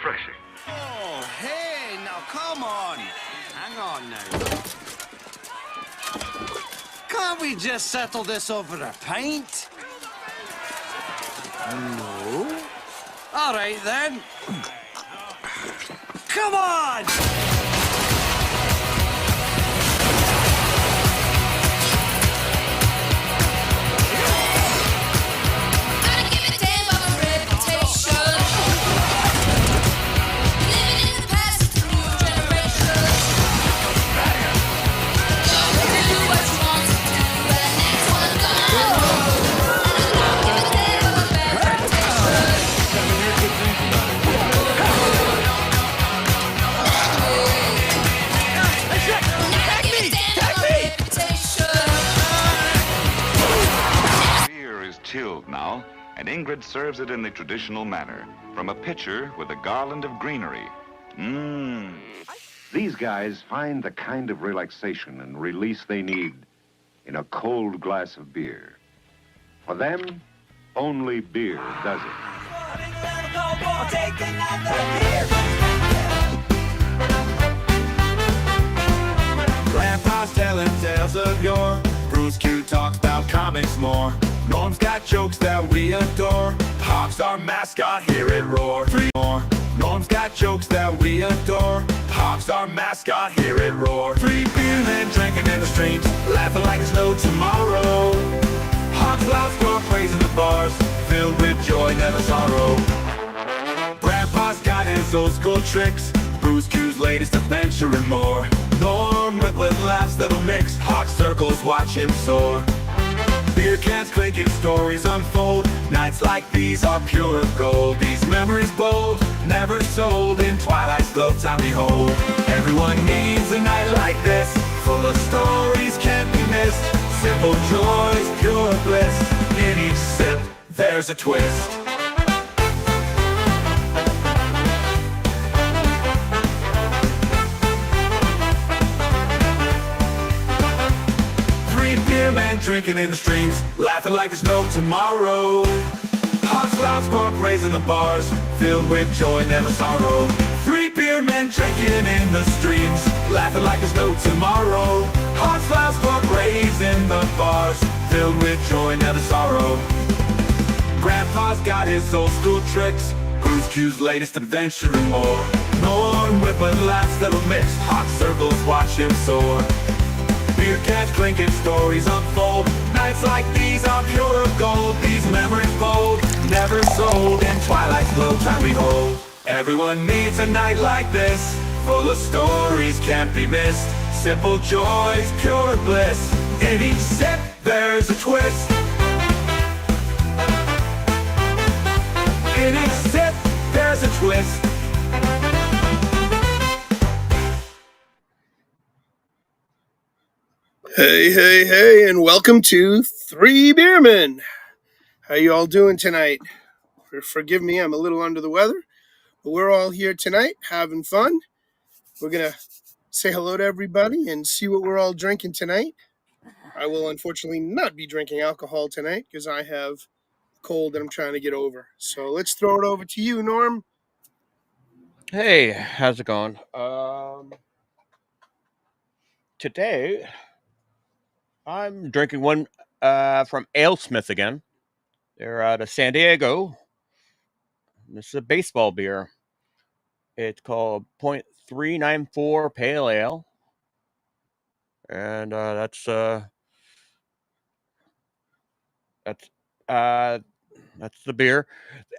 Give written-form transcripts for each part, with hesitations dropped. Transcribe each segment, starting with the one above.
refreshing. Oh, hey, now come on. Hang on now. Can't we just settle this over a pint? No. All right, then. Come on! Chilled now, and Ingrid serves it in the traditional manner, from a pitcher with a garland of greenery. These guys find the kind of relaxation and release they need in a cold glass of beer. For them, only beer does it. I'll take another beer. Grandpa's telling tales of yore. Bruce Q talks about comics more. Norm's got jokes that we adore. Hawk's our mascot, hear it roar. 3 more. Norm's got jokes that we adore. Hawk's our mascot, hear it roar. 3 beer men drinking in the streams, laughing like there's no tomorrow. Hawk's loud score praising the bars, filled with joy, never sorrow. Grandpa's got his old school tricks, Bruce Q's latest adventure and more. Norm with laughs that'll mix, Hawk circles watch him soar. Beer cans clinking, stories unfold. Nights like these are pure gold. These memories bold, never sold. In Twilight's glow time behold. Everyone needs a night like this, full of stories can't be missed. Simple joys, pure bliss. In each sip, there's a twist. Men drinking in the streams, laughing like there's no tomorrow. Hawks loud spark raising the bars, filled with joy, never sorrow. 3 beer men drinking in the streams, laughing like there's no tomorrow. Hawks loud spark raising the bars, filled with joy, never sorrow. Grandpa's got his old school tricks, Bruce Q's latest adventure and more. Norm whipping laughs that'll mix, Hawk circles watch him soar. Beer cans clinking, stories unfold. Nights like these are pure gold. These memories bold, never sold. In Twilight's glow time behold. Everyone needs a night like this, full of stories can't be missed. Simple joys, pure bliss. In each sip, there's a twist. In each sip, there's a twist. Hey, and welcome to 3BeerMen. How you all doing tonight? Forgive me, I'm a little under the weather, but we're all here tonight having fun. We're going to say hello to everybody and see what we're all drinking tonight. I will unfortunately not be drinking alcohol tonight because I have a cold that I'm trying to get over. So let's throw it over to you, Norm. Hey, how's it going? Today I'm drinking one from AleSmith again. They're out of San Diego. This is a baseball beer. It's called .394 Pale Ale, and that's the beer.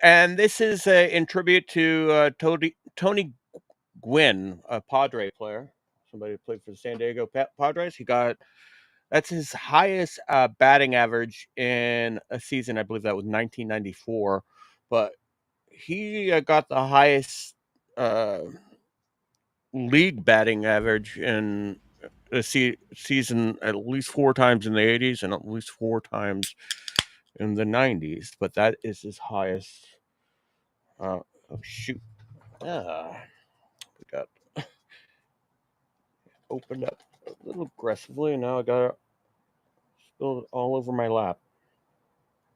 And this is in tribute to Tony Gwynn, a Padre player. Somebody who played for the San Diego Padres. That's his highest batting average in a season. I believe that was 1994. But he got the highest league batting average in a season at least 4 times in the 80s and at least 4 times in the 90s. But that is his highest. Oh, shoot. We got opened up a little aggressively, and now I got it spilled all over my lap.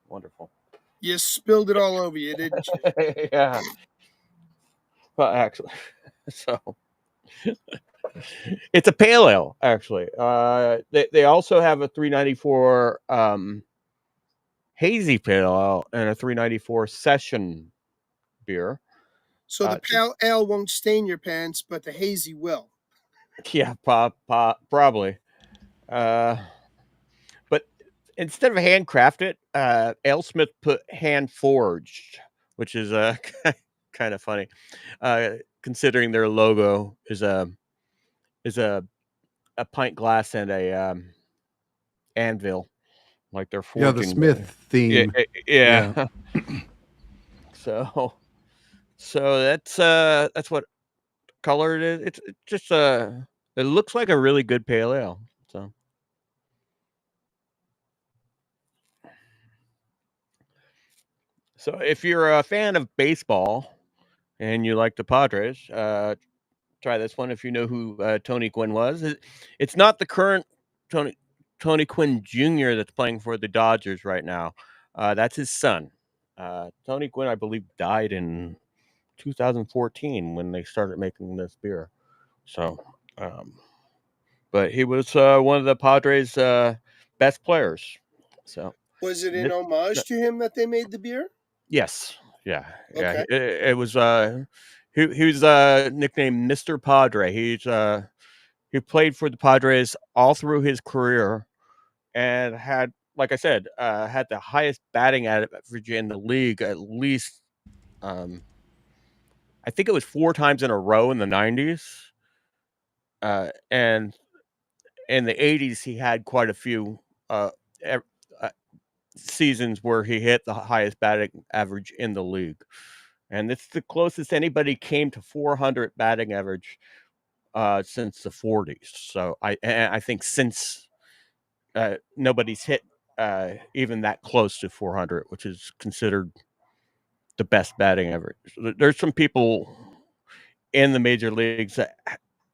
Wonderful. You spilled it all over you, didn't you? Yeah. Well, actually, so it's a pale ale. Actually, they also have a 394 hazy pale ale and a 394 session beer. So the pale ale won't stain your pants, but the hazy will. Yeah, probably. But instead of handcrafted, AleSmith put hand forged, which is kind of funny, considering their logo is a pint glass and a anvil, like they're forging. Yeah, the Smith theme. Yeah. So that's what color it is. It's just it looks like a really good pale ale. So if you're a fan of baseball and you like the Padres, try this one if you know who Tony Gwynn was. It's not the current Tony Gwynn Jr. that's playing for the Dodgers right now. That's his son. Tony Gwynn, I believe, died in 2014 when they started making this beer. So, but he was one of the Padres' best players. So, was it in homage to him that they made the beer? Yes. Yeah. Okay. Yeah. It was. He was nicknamed Mr. Padre. He played for the Padres all through his career, and had, like I said, had the highest batting average in the league at least. I think it was 4 times in a row in the 90s. And in the 80s, he had quite a few seasons where he hit the highest batting average in the league. And it's the closest anybody came to 400 batting average since the 40s. So I think since nobody's hit even that close to 400, which is considered the best batting average. There's some people in the major leagues that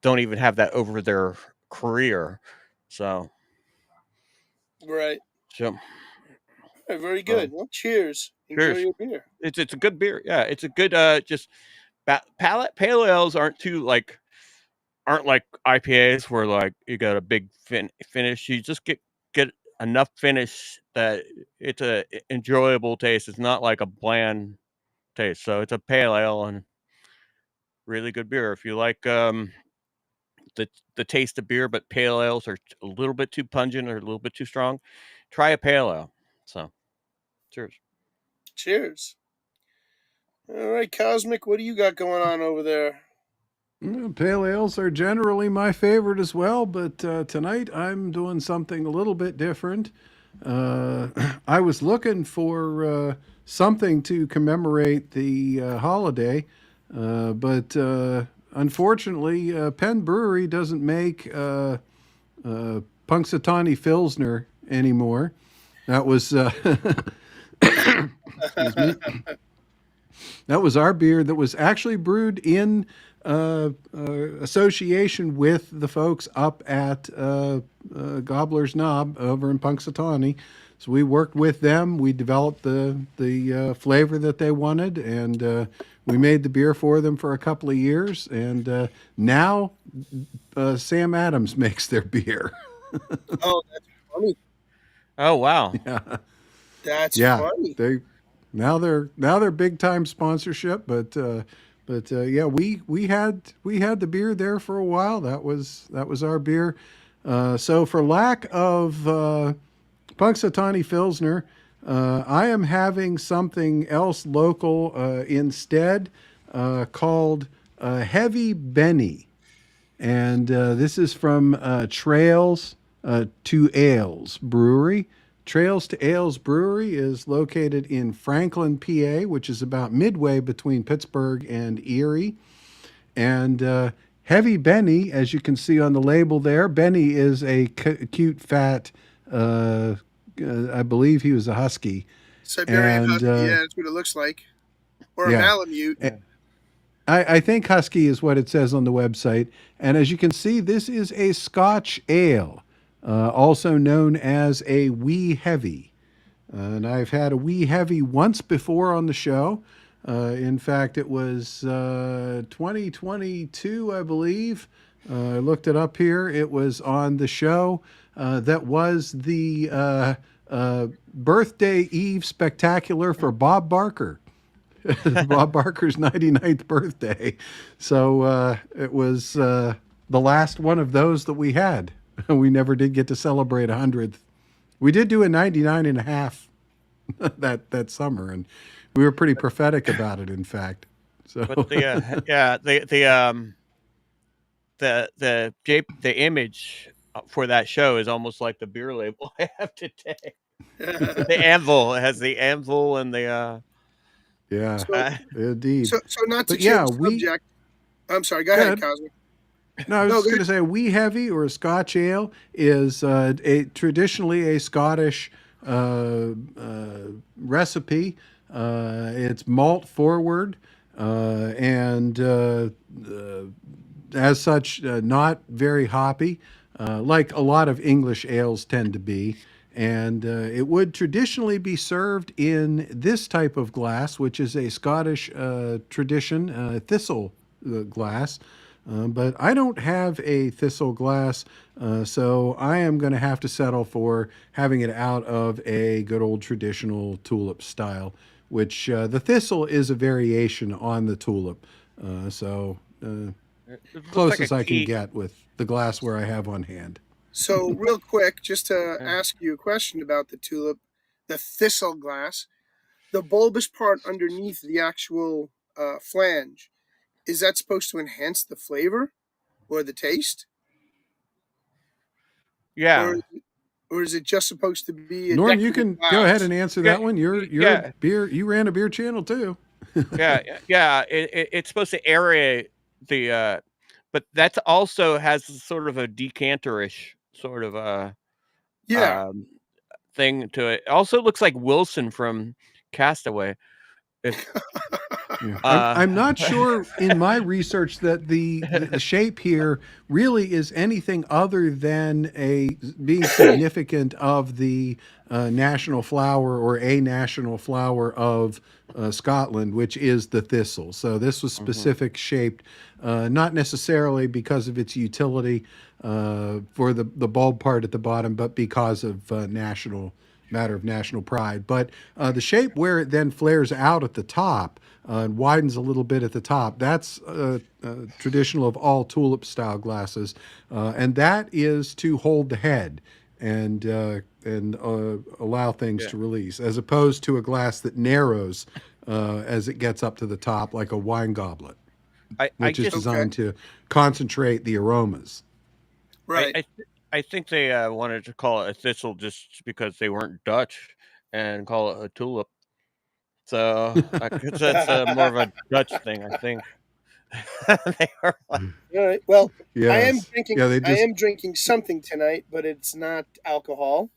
don't even have that over their career. So, right. So, right, very good. Well, cheers. Enjoy your beer. It's a good beer. Yeah, it's a good just pale ales aren't like IPAs where like you got a big finish. You just get enough finish that it's a enjoyable taste. It's not like a bland taste. So it's a pale ale and really good beer. If you like the taste of beer, but pale ales are a little bit too pungent or a little bit too strong, try a pale ale. So, cheers. Cheers. All right, Cosmic, what do you got going on over there? Pale ales are generally my favorite as well, but tonight I'm doing something a little bit different. I was looking for something to commemorate the holiday, but unfortunately, Penn Brewery doesn't make Punxsutawney Pilsner anymore. That was excuse me. That was our beer that was actually brewed in association with the folks up at Gobbler's Knob over in Punxsutawney. So we worked with them. We developed the flavor that they wanted, and we made the beer for them for a couple of years. And now Sam Adams makes their beer. Oh, that's funny. Oh wow! Yeah, that's funny. They're big time sponsorship, but yeah, we had the beer there for a while. That was our beer. So for lack of Punxsutawney Pilsner, I am having something else local instead, called Heavy Benny, and this is from Trails to Ales Brewery. Trails to Ales Brewery is located in Franklin, PA, which is about midway between Pittsburgh and Erie. And Heavy Benny, as you can see on the label there, Benny is a cute, fat, I believe he was a husky. Siberian husky, yeah, that's what it looks like. Or a Malamute. I think husky is what it says on the website. And as you can see, this is a Scotch ale. Also known as a wee heavy. And I've had a wee heavy once before on the show. In fact, it was 2022, I believe. I looked it up here. It was on the show that was the birthday eve spectacular for Bob Barker. Bob Barker's 99th birthday. So it was the last one of those that we had. We never did get to celebrate 100th. We did do a 99 and a half that summer, and we were pretty prophetic about it, in fact. So But the image for that show is almost like the beer label I have today. The anvil, it has the anvil and the yeah, So, indeed. so not to But change yeah, the subject. I'm sorry. Go ahead, Cosmic. No, I was No, just go going to say, wee heavy or a Scotch ale is traditionally a Scottish recipe. It's malt forward and as such, not very hoppy, like a lot of English ales tend to be. And it would traditionally be served in this type of glass, which is a Scottish tradition, thistle glass. But I don't have a thistle glass, so I am going to have to settle for having it out of a good old traditional tulip style, which the thistle is a variation on the tulip. So it looks close like as a I can key. get with the glassware I have on hand. So, real quick, just to ask you a question about the tulip, the thistle glass, the bulbous part underneath the actual flange, is that supposed to enhance the flavor or the taste, Yeah, or or is it just supposed to be a Norm, you decorative can go ahead glass? and answer yeah, that one. You're a yeah, beer. You ran a beer channel too. yeah. It's supposed to aerate the, but that's also has sort of a decanterish sort of Yeah. um, thing to it. Also looks like Wilson from Castaway. If Yeah, uh, I'm not sure in my research that the shape here really is anything other than a being significant of the national flower or a national flower of Scotland, which is the thistle. So this was mhm. specific shaped, not necessarily because of its utility for the bulb part at the bottom, but because of matter of national pride. But the shape where it then flares out at the top and widens a little bit at the top, that's traditional of all tulip style glasses. And that is to hold the head and allow things Yeah. to release, as opposed to a glass that narrows as it gets up to the top, like a wine goblet, I which is just Okay. designed to concentrate the aromas. Right. I think they wanted to call it a thistle just because they weren't Dutch and call it a tulip. So I guess that's more of a Dutch thing, I think. They were like, All right. Well, Yes. Yeah, they I just am drinking something tonight, but it's not alcohol.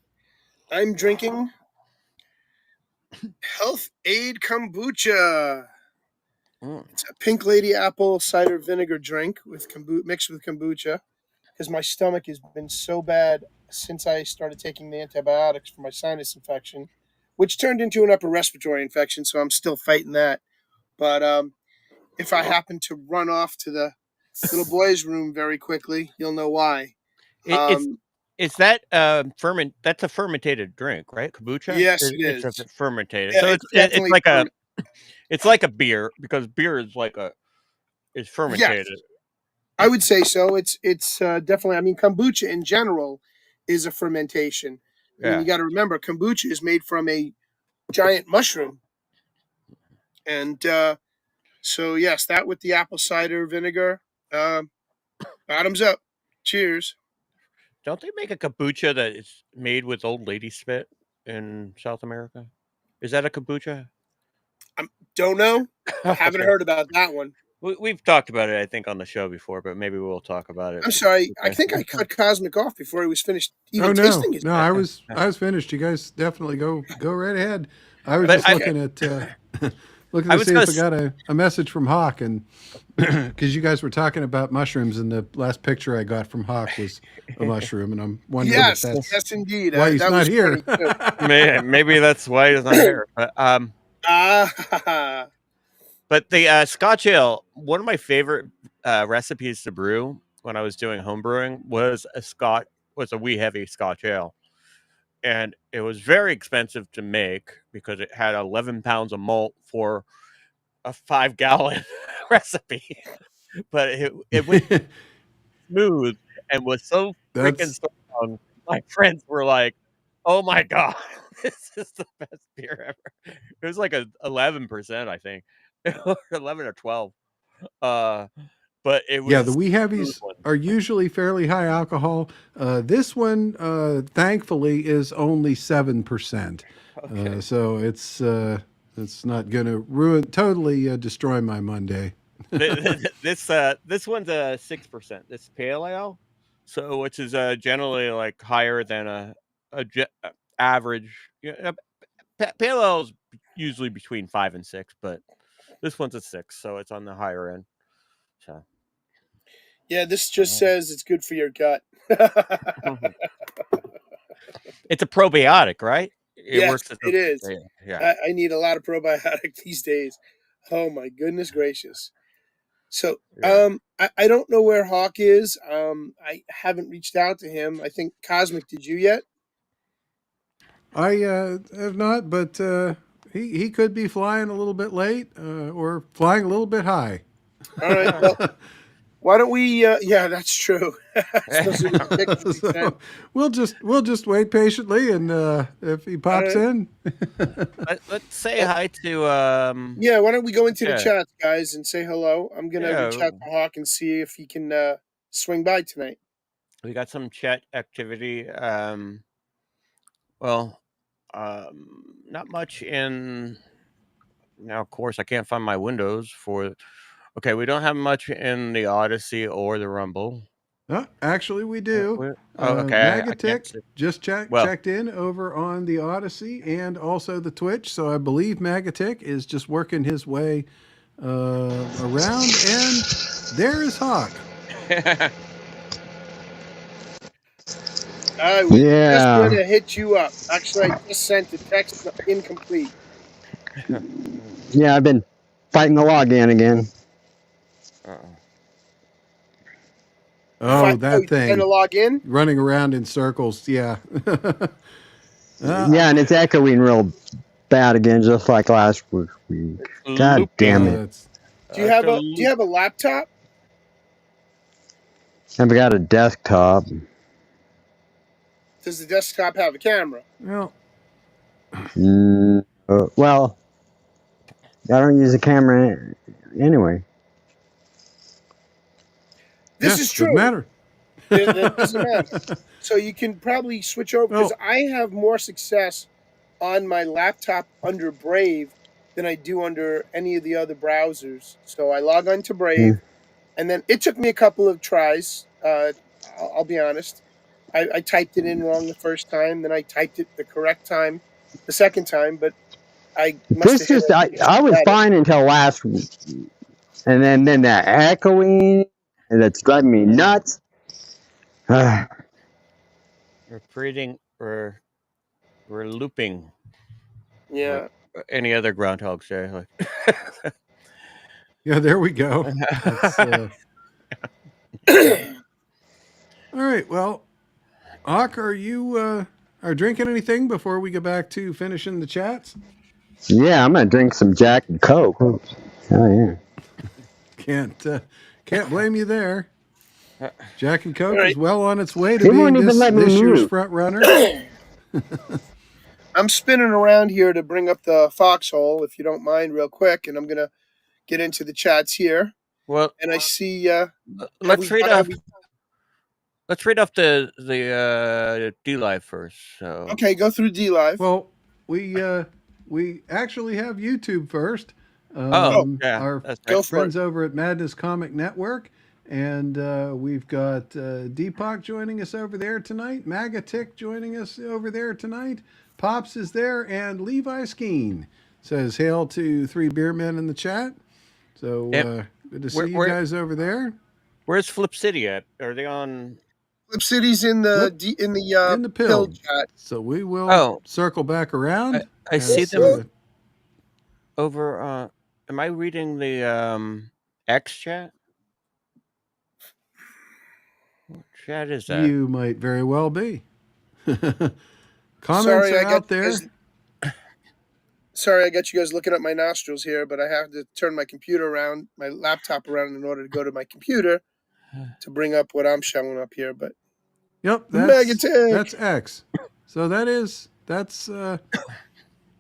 I'm drinking Health Aid Kombucha. mm, It's a Pink Lady apple cider vinegar drink with mixed with kombucha because my stomach has been so bad since I started taking the antibiotics for my sinus infection, which turned into an upper respiratory infection. So I'm still fighting that. But if I happen to run off to the little boy's room very quickly, you'll know why. it, it's Um, is that ferment? That's a fermentated drink, right? Kombucha. yes, it It's a is. fermentated, Yeah, so it's it's definitely like a beer because beer is like a is yes. fermentated. I would say so. It's definitely. I mean, kombucha in general is a fermentation. I mean, Yeah. you got to remember, kombucha is made from a giant mushroom, and so yes, that with the apple cider vinegar. Um, bottoms up. Cheers. Don't they make a kombucha that is made with old lady spit in South America? Is that a kombucha? I don't know. Haven't Okay. heard about that one. We've talked about it, I think, on the show before, but maybe we'll talk about it. I'm sorry. I Okay. think I cut Cosmic off before he was finished oh even no, tasting his no, beer. I was finished. You guys definitely go right ahead. I was But just Okay. looking at looking I to was see gonna if I got a message from Hawk, and because you guys were talking about mushrooms, and the last picture I got from Hawk was a mushroom, and I'm wondering if Yes, that's yes, indeed. why he's That not was here. funny too. maybe that's why he's not here. But Ah, But the Scotch ale, one of my favorite recipes to brew when I was doing home brewing was a wee heavy Scotch ale, and it was very expensive to make because it had 11 pounds of malt for a 5-gallon recipe. But it went smooth and was so freaking That's strong. My friends were like, "Oh my god, this is the best beer ever." It was like a 11%, I think, or 11 or 12. Uh, but it Yeah, the was wee a smooth heavies one. are usually fairly high alcohol. This one, thankfully, is only 7%. Okay. So it's not going to totally destroy my Monday. This one's a 6%. This pale ale, so which is generally like higher than a average. Yeah, pale ale is usually between 5 and 6, but this one's a 6, so it's on the higher end. So Yeah, this just oh. says it's good for your gut. It's a probiotic, right? It Yes, works as it is. yeah. I need a lot of probiotic these days. Oh my goodness gracious. So, Yeah. I don't know where Hawk is. I haven't reached out to him. I think Cosmic, did you yet? I have not, but he could be flying a little bit late or flying a little bit high. All right. Well, why don't we? Yeah, that's true. Especially with the pictures he sent. So we'll just wait patiently, and if he All pops right. in, Let's say Well, hi to yeah. Why don't we go into the yeah. chat, guys, and say hello? I'm gonna reach Yeah, out to Hawk and see if he can swing by tonight. we got some chat activity. Well, not much in now. Of course, I can't find my windows for. Okay, we don't have much in the Odyssey or the Rumble. actually we do. Oh, okay. I can't Magatic see. just Well, checked in over on the Odyssey and also the Twitch, so I believe Magatic is just working his way around, and there is Hawk. I was just Yeah, gonna hit you up. Actually, I just sent a text incomplete. yeah, I've been fighting the login again. uh-oh. Oh, Oh, that you trying to thing log in? running around in circles. Yeah. Yeah, and it's echoing real bad again, just like last week. God damn Looping. it. It's Do you It's have a a Do you loop. have a laptop? I've got a desktop. Does the desktop have a camera? well, Well, I don't use a camera anyway. This yeah, is doesn't true. matter. That doesn't matter. So you can probably switch over because Well, I have more success on my laptop under Brave than I do under any of the other browsers. So I log on to Hmm. Brave, and then it took me a couple of tries. I'll be honest. I typed it in wrong the first time, then I typed it the correct time the second time, but I must have This hit just, a I was edit. fine until last week. And then that echoing, and that's driving me nuts. We're creating. We're looping. Like Yeah. any other Groundhog Day. Like. yeah, there we go. That's all right. Well, Hawk, are you are drinking anything before we get back to finishing the chats? Yeah, I'm going to drink some Jack and Coke. Oh, yeah. Can't blame you there. Jack and All Coke right. is well on its way to They being won't even let me this year's mute. front runner. I'm spinning around here to bring up the foxhole, if you don't mind, real quick, and I'm gonna get into the chats here. Well, And I see. Have let's we? read Have off. we? Let's read off the D Live first. So Okay, go through D Live. Well, we actually have YouTube first. oh yeah, Our that's Go right. for it. friends over at Madness Comic Network. And we've got Deepak joining us over there tonight. Magatic joining us over there tonight. Pops is there. And Levi Skeen says, hail to 3BeerMen in the chat. So Yep. good to see Where- you where- guys over there. Where's Flip City at? Are they on? Flip City's in the Flip in in the pill pill. chat. So we will Oh, circle back around. I see as, them over. Am I reading the X chat? What chat is that? You might very well be. Comments Sorry, are I got out you there. guys. Sorry, I got you guys looking at my nostrils here, but I have to turn my computer around, my laptop around, in order to go to my computer to bring up what I'm showing up here. But Yep, Megatech. that's X. So that's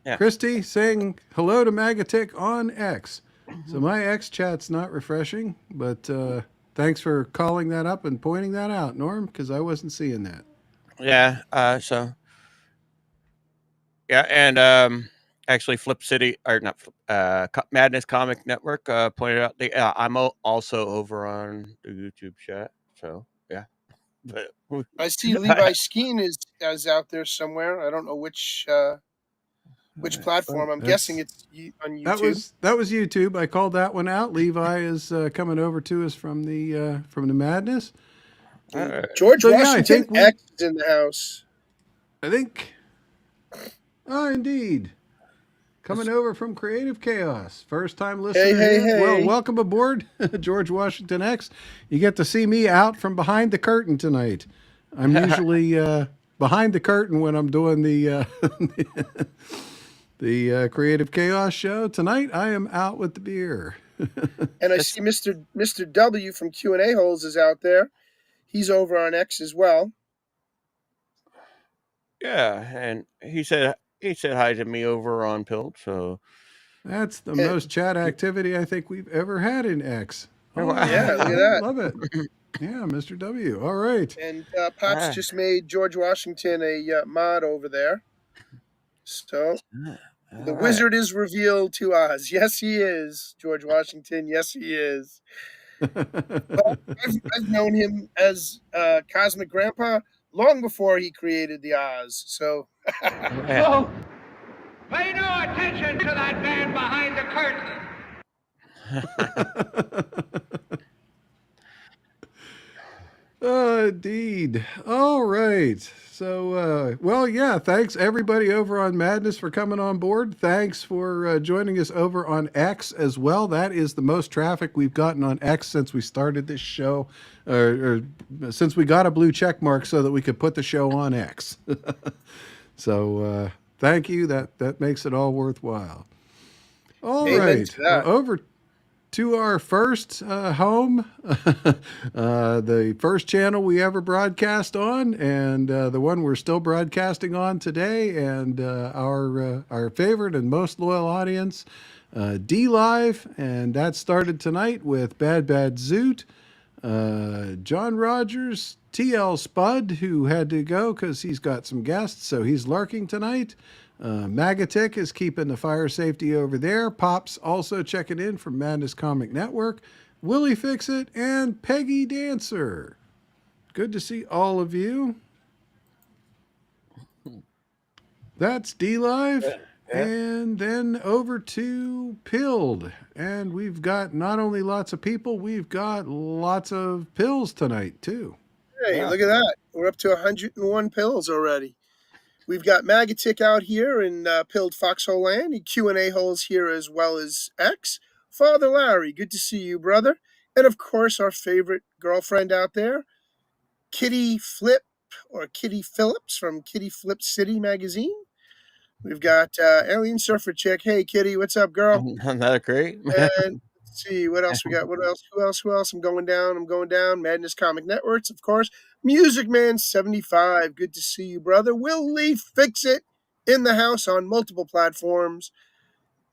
Yeah. Christy saying hello to Magatic on X. So my X chat's not refreshing, but thanks for calling that up and pointing that out, Norm, because I wasn't seeing that. Yeah. Yeah, and actually, Flip City or not Madness Comic Network pointed out I'm also over on the YouTube chat. So yeah, but I see Levi Skeen is out there somewhere. I don't know which platform. I'm guessing it's on YouTube. That was YouTube. I called that one out. Levi is coming over to us from the Madness. George So, yeah, Washington X is in the house. I think. Indeed. Coming over from Creative Chaos. First time listener here. Hey. Well, welcome aboard, George Washington X. You get to see me out from behind the curtain tonight. I'm usually behind the curtain when I'm doing the the Creative Chaos show. Tonight I am out with the beer. And I see Mr. W from Q&A Holes is out there. He's over on X as well. Yeah, and he said hi to me over on Pilt. So that's the most chat activity I think we've ever had in X. Oh, yeah, look at that. Love it. Yeah, Mr. W. All right. And Pops just made George Washington a mod over there. So the wizard is revealed to us. Yes, he is, George Washington. Yes, he is. But I've known him as Cosmic Grandpa long before he created the Oz. So. So, pay no attention to that man behind the curtain. Indeed. All right. So, well, yeah, thanks everybody over on Madness for coming on board. Thanks for joining us over on X as well. That is the most traffic we've gotten on X since we started this show, or since we got a blue check mark so that we could put the show on X. So, thank you. That makes it all worthwhile. All right. Over to our first home, the first channel we ever broadcast on, and the one we're still broadcasting on today, and our favorite and most loyal audience, D Live, and that started tonight with Bad Zoot, John Rogers, TL Spud, who had to go because he's got some guests, so he's lurking tonight. Magatic is keeping the fire safety over there. Pop's also checking in from Madness Comic Network. Willie Fixit and Peggy Dancer. Good to see all of you. That's D Live. Yeah. And then over to Pilled. And we've got not only lots of people, we've got lots of pills tonight too. Hey, look at that. We're up to 101 pills already. We've got Magatic out here in Pilled Foxhole Land, and Q&A Holes here as well as X. Father Larry, good to see you, brother. And, of course, our favorite girlfriend out there, Kitty Flip, or Kitty Phillips from Kitty Flip City magazine. We've got Alien Surfer Chick. Hey, Kitty, what's up, girl? Not great. And let's see, what else we got? What else? Who else? I'm going down. Madness Comic Networks, of course. Music Man 75. Good to see you, brother. Willie Fixit in the house on multiple platforms.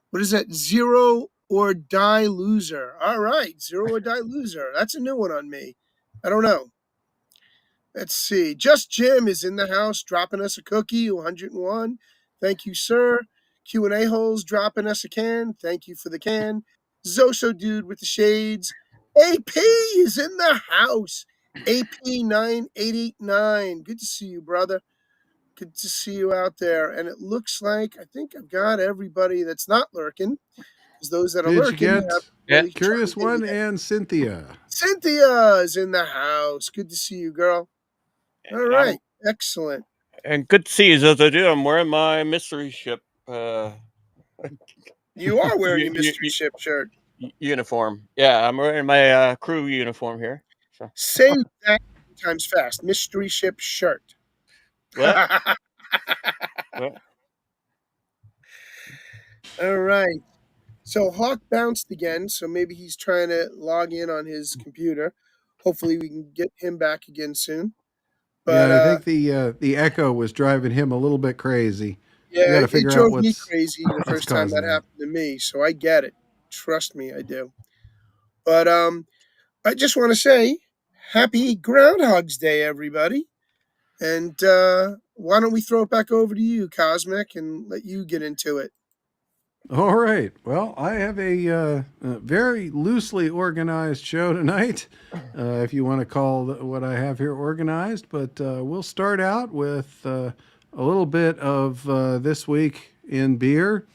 What is that? Zero or Die Loser. All right. Zero or Die Loser. That's a new one on me. I don't know. Let's see. Just Jim is in the house dropping us a cookie, 101. Thank you, sir. Q&A Holes dropping us a can. Thank you for the can. Zoso Dude with the shades. AP is in the house. AP9889. Good to see you, brother. Good to see you out there. And it looks like I think I've got everybody that's not lurking. Because those that are lurking. Did you get Curious One and Cynthia? Cynthia is in the house. Good to see you, girl. All right. Excellent. And good to see you, Zozo Dude. I'm wearing my mystery ship You are wearing U- your u- mystery ship shirt. uniform. Yeah, I'm wearing my crew uniform here. So Say that 3 times fast. Mystery ship shirt. what? What? All right. So Hawk bounced again, so maybe he's trying to log in on his computer. Hopefully we can get him back again soon. But Yeah, I think the echo was driving him a little bit crazy. We got yeah, to it figure out drove me crazy the what's first time causing that that. happened to me, so I get it. Trust me, I do. But I just want to say happy Groundhog's Day, everybody. And why don't we throw it back over to you, Cosmic, and let you get into it? All right. Well, I have a very loosely organized show tonight, if you want to call what I have here organized. But we'll start out with a little bit of this week in beer.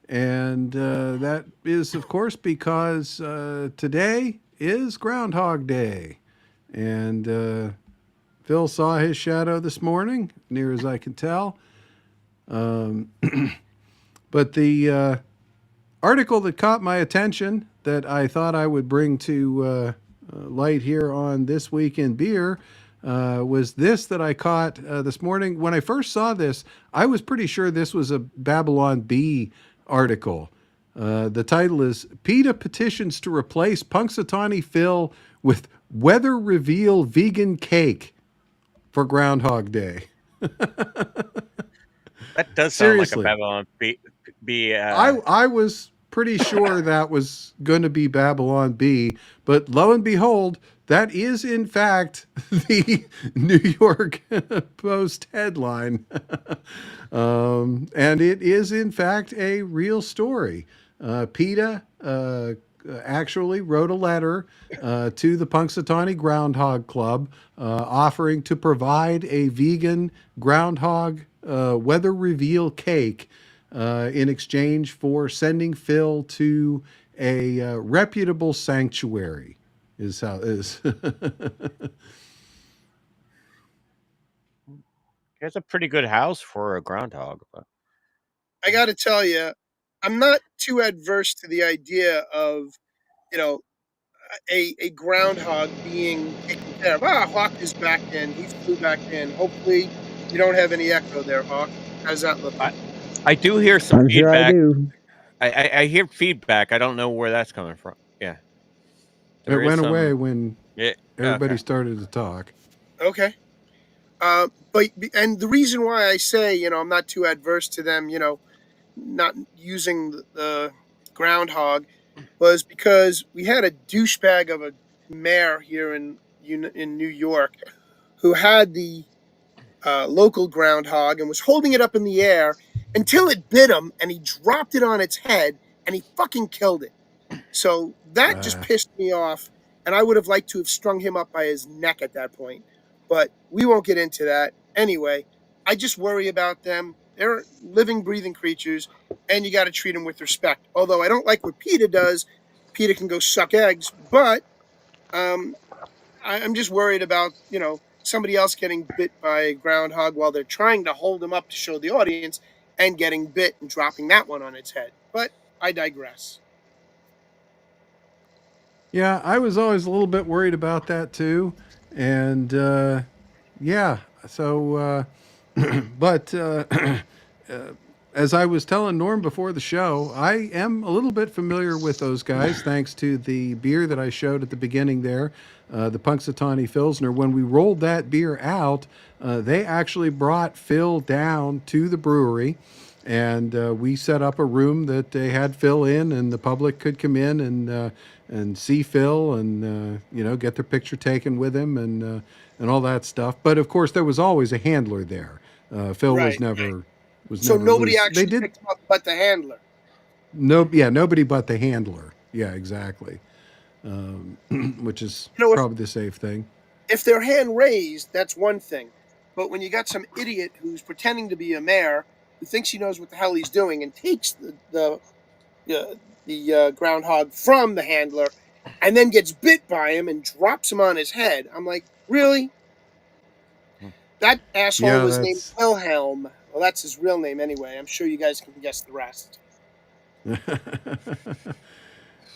And that is, of course, because today is Groundhog Day. And Phil saw his shadow this morning, near as I can tell. But the article that caught my attention that I thought I would bring to light here on This Week in Beer was this that I caught this morning. When I first saw this, I was pretty sure this was a Babylon Bee article. The title is PETA petitions to replace Punxsutawney Phil with weather reveal vegan cake for Groundhog Day. That does sound like a Seriously. Babylon B. I was pretty sure that was going to be Babylon Bee, but lo and behold, that is in fact the New York Post headline. And it is in fact a real story. PETA actually wrote a letter to the Punxsutawney Groundhog Club offering to provide a vegan groundhog weather reveal cake in exchange for sending Phil to a reputable sanctuary. Is how it is. It's a pretty good house for a groundhog. But I got to tell you, I'm not too adverse to the idea of, you know, a groundhog being taken care of. Ah, Hawk is back in. He flew back in. Hopefully, you don't have any echo there, Hawk. How's that looking? I do hear some I'm sure I feedback. do. I hear feedback. I don't know where that's coming from. Yeah, It went away when Yeah, everybody okay. started to talk. Okay. But and the reason why I say, I'm not too adverse to them, not using the groundhog was because we had a douchebag of a mayor here in New York who had the local groundhog and was holding it up in the air until it bit him and he dropped it on its head and he fucking killed it. So that just pissed me off, and I would have liked to have strung him up by his neck at that point. But we won't get into that. Anyway, I just worry about them. They're living, breathing creatures, and you got to treat them with respect. Although I don't like what PETA does. PETA can go suck eggs, but I'm just worried about, somebody else getting bit by a groundhog while they're trying to hold him up to show the audience and getting bit and dropping that one on its head. But I digress. Yeah, I was always a little bit worried about that too. And yeah, so, but as I was telling Norm before the show, I am a little bit familiar with those guys thanks to the beer that I showed at the beginning there, the Punxsutawney Pilsner. When we rolled that beer out, they actually brought Phil down to the brewery. And we set up a room that they had Phil in, and the public could come in and see Phil, and get their picture taken with him, and all that stuff. But of course, there was always a handler there. Phil was Right. never So nobody loose. They actually did picked him up but the handler. nobody but the handler. Yeah, exactly. Which is If probably the safe thing. if they're hand raised, that's one thing. But when you got some idiot who's pretending to be a mayor who thinks he knows what the hell he's doing and takes the groundhog from the handler and then gets bit by him and drops him on his head, I'm like, really? That asshole Yeah, was named that's Wilhelm. Well, that's his real name anyway. I'm sure you guys can guess the rest.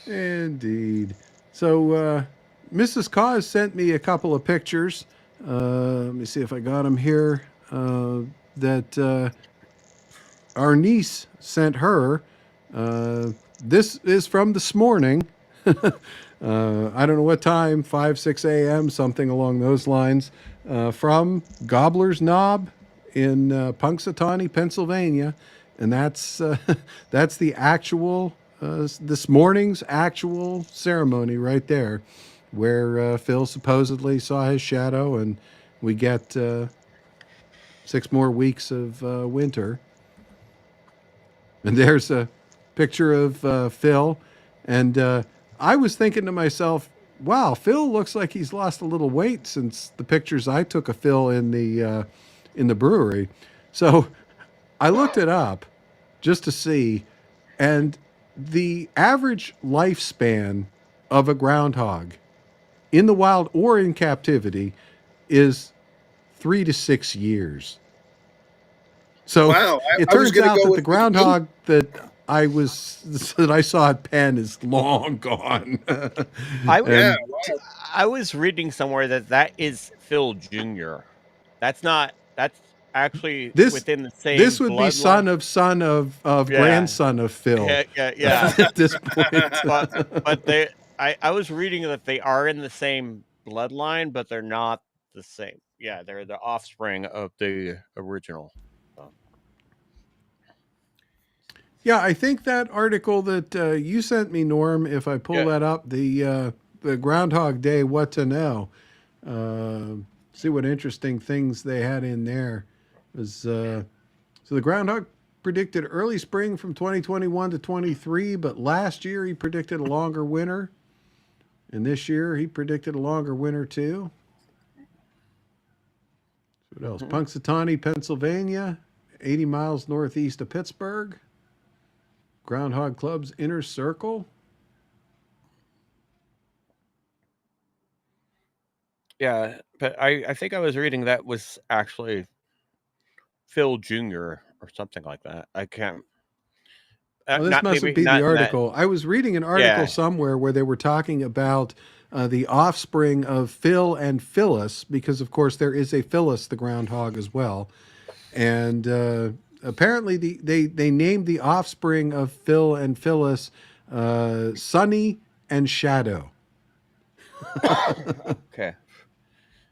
Indeed. So, Mrs. Cause sent me a couple of pictures. Let me see if I got them here. That our niece sent her. This is from this morning. I don't know what time, 5, 6 a.m., something along those lines, from Gobbler's Knob in Punxsutawney, Pennsylvania. And that's that's the actual, this morning's actual ceremony right there, where Phil supposedly saw his shadow, and we get 6 more weeks of winter. And there's a picture of Phil. And I was thinking to myself, wow, Phil looks like he's lost a little weight since the pictures I took of Phil in the brewery. So I looked it up just to see, and the average lifespan of a groundhog in the wild or in captivity is 3 to 6 years. So Wow, it I was turns going to out go that with the groundhog that I saw at Penn is long gone. I Yeah, And wow. I was reading somewhere that is Phil Jr. That's actually this within the this same would be bloodline. son of Yeah, grandson of Phil yeah. at this point. But I was reading that they are in the same bloodline, but they're not the same. Yeah, they're the offspring of the original. So, Yeah, I think that article that you sent me, Norm, if I pull yeah. that up, the Groundhog Day, what to know. Uh, See what interesting things they had in there. It was so the Groundhog predicted early spring from 2021 to 23, but last year he predicted a longer winter, and this year he predicted a longer winter too. What else? Mhm. Punxsutawney, Pennsylvania, 80 miles northeast of Pittsburgh. Groundhog Club's inner circle. Yeah, but I think I was reading that was actually Phil Jr. or something like that. I can't. Well, this Not mustn't maybe be the not in that. article. I was reading an article Yeah. somewhere where they were talking about the offspring of Phil and Phyllis, because of course there is a Phyllis the groundhog as well, and apparently they named the offspring of Phil and Phyllis Sunny and Shadow. Okay.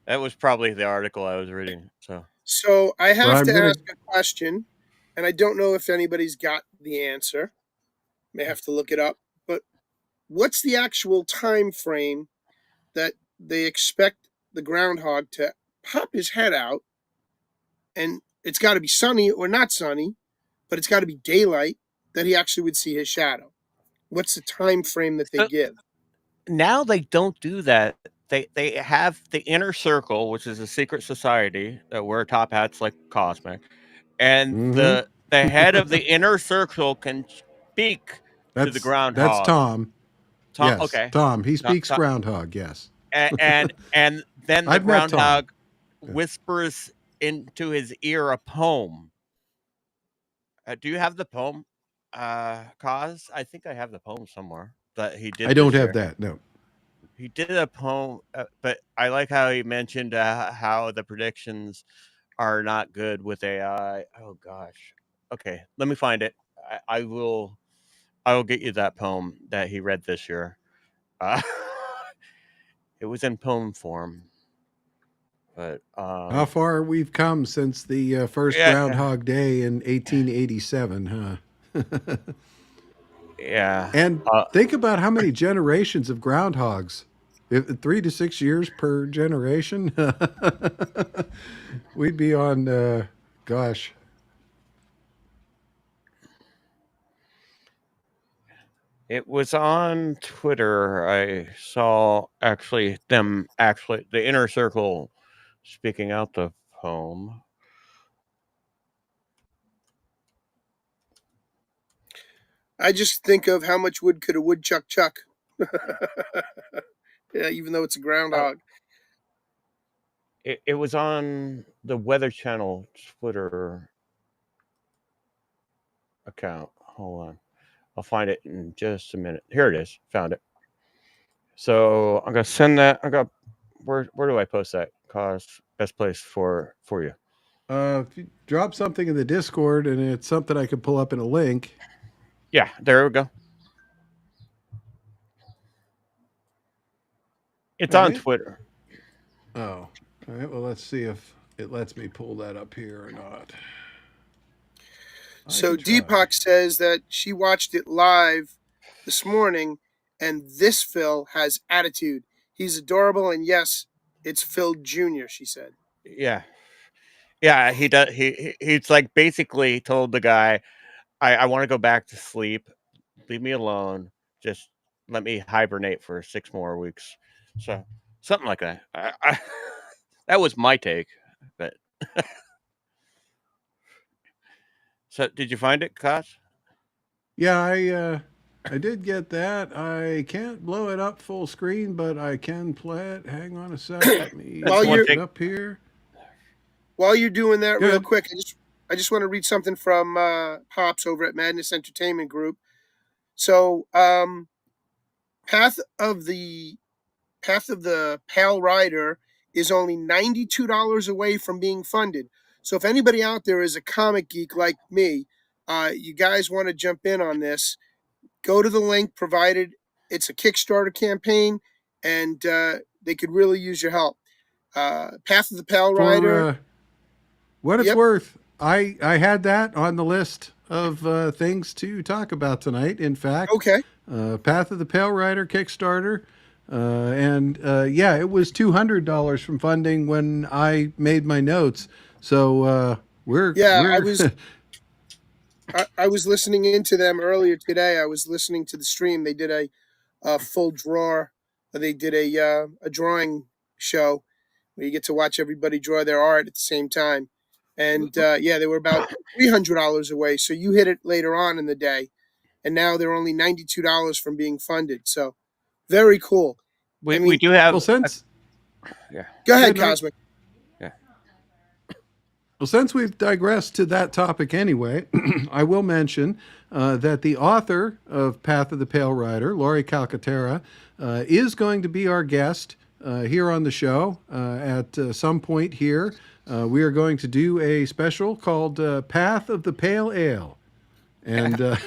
That was probably the article I was reading. So So I But have I'm to gonna. ask a question, and I don't know if anybody's got the answer. May have to look it up. But what's the actual time frame that they expect the groundhog to pop his head out? And it's got to be sunny or not sunny, but it's got to be daylight that he actually would see his shadow. What's the time frame that they so give? now they don't do that. They have the inner circle, which is a secret society that wear top hats like Cosmic, and Mm-hmm. the head of the inner circle can speak to the That's groundhog. Tom. Tom, Yes, okay, Tom. He Tom, speaks Tom, groundhog. Yes, and then the I've met Tom. groundhog whispers into his ear a poem. Do you have the poem, Cause? I think I have the poem somewhere that he I did don't this have year. that. No. He did a poem, but I like how he mentioned how the predictions are not good with AI. Oh gosh. Okay, let me find it. I will. I will get you that poem that he read this year. Uh, it was in poem form, but How far we've come since the first yeah, Groundhog Day in 1887, huh? yeah. And think about how many generations of groundhogs. 3 to 6 years per generation. We'd be on, gosh. It was on Twitter. I saw actually the inner circle speaking out the poem. I just think of how much wood could a woodchuck chuck. Yeah, even though it's a Oh, groundhog. it was on the Weather Channel Twitter account. Hold on. I'll find it in just a minute. Here it is. Found it. So I'm gonna send that. Where do I post that? Cause best place for you. If you drop something in the Discord and it's something I could pull up in a link. Yeah, there we go. It's on Twitter. Oh, all right. Well, let's see if it lets me pull that up here or not. So Deepak says that she watched it live this morning, and this Phil has attitude. He's adorable, and yes, it's Phil Jr., she said. Yeah. Yeah, he does. He's like basically told the guy, I want to go back to sleep. Leave me alone. Just let me hibernate for 6 more weeks. So something like that. That was my take. But so did you find it, Koss? Yeah, I did get that. I can't blow it up full screen, but I can play it. Hang on a sec. Let me While get it up here. While you're doing that, Go real ahead. quick, I just want to read something from Pops over at Madness Entertainment Group. So, Path of the Pale Rider is only $92 away from being funded. So if anybody out there is a comic geek like me, you guys want to jump in on this, go to the link provided. It's a Kickstarter campaign, and they could really use your help. Path of the Pale Rider. For what it's worth, I had that on the list of things to talk about tonight. In fact, okay. Path of the Pale Rider Kickstarter. And yeah, it was $200 from funding when I made my notes. So I was listening into them earlier today. I was listening to the stream. They did a full draw. They did a drawing show where you get to watch everybody draw their art at the same time. And yeah, they were about $300 away. So you hit it later on in the day, and now they're only $92 from being funded. So very cool. We do have. Well, since go ahead, Cosmic. Yeah. Well, since we've digressed to that topic anyway, I will mention that the author of Path of the Pale Rider, Laurie Calcaterra, is going to be our guest here on the show at some point here. We are going to do a special called Path of the Pale Ale. And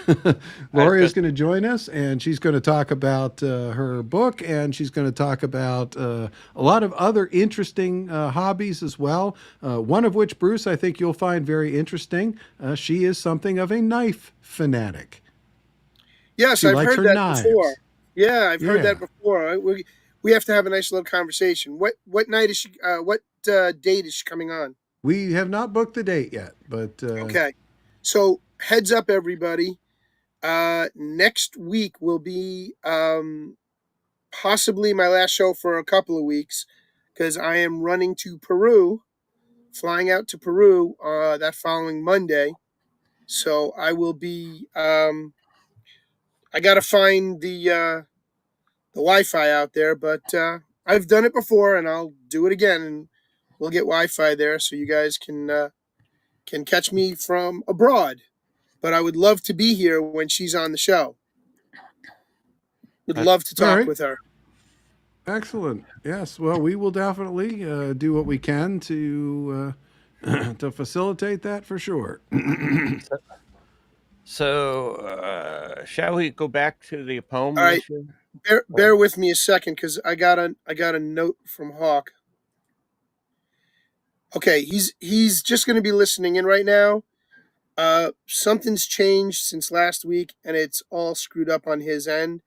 Laurie is going to join us, and she's going to talk about her book, and she's going to talk about a lot of other interesting hobbies as well. One of which, Bruce, I think you'll find very interesting. She is something of a knife fanatic. Yes, She I've likes heard her that knives. before. Yeah, I've heard Yeah. that before. We have to have a nice little conversation. What night is she? What date is she coming on? We have not booked the date yet, but Okay. So heads up, everybody. Next week will be possibly my last show for a couple of weeks because I am running to Peru, flying out to Peru that following Monday. So I will be. I got to find the Wi-Fi out there, but I've done it before, and I'll do it again, and we'll get Wi-Fi there so you guys can catch me from abroad. But I would love to be here when she's on the show. Would love to talk with her. Excellent. Yes. Well, we will definitely do what we can to to facilitate that for sure. So shall we go back to the poem? All right. Bear with me a second because I got a note from Hawk. Okay, he's just going to be listening in right now. Something's changed since last week, and it's all screwed up on his end.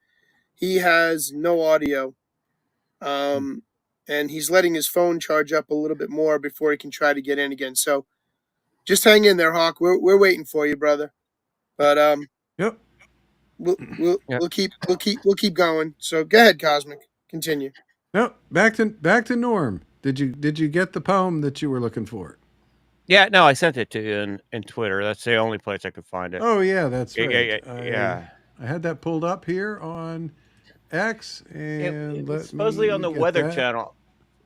He has no audio, and he's letting his phone charge up a little bit more before he can try to get in again. So, just hang in there, Hawk. We're waiting for you, brother. But yep, we'll keep going. So, go ahead, Cosmic. Continue. No, back to Norm. Did you get the poem that you were looking for? Yeah, no, I sent it to you in Twitter. That's the only place I could find it. Oh yeah, that's right. Yeah. I had that pulled up here on X, and it was supposedly on the Weather Channel,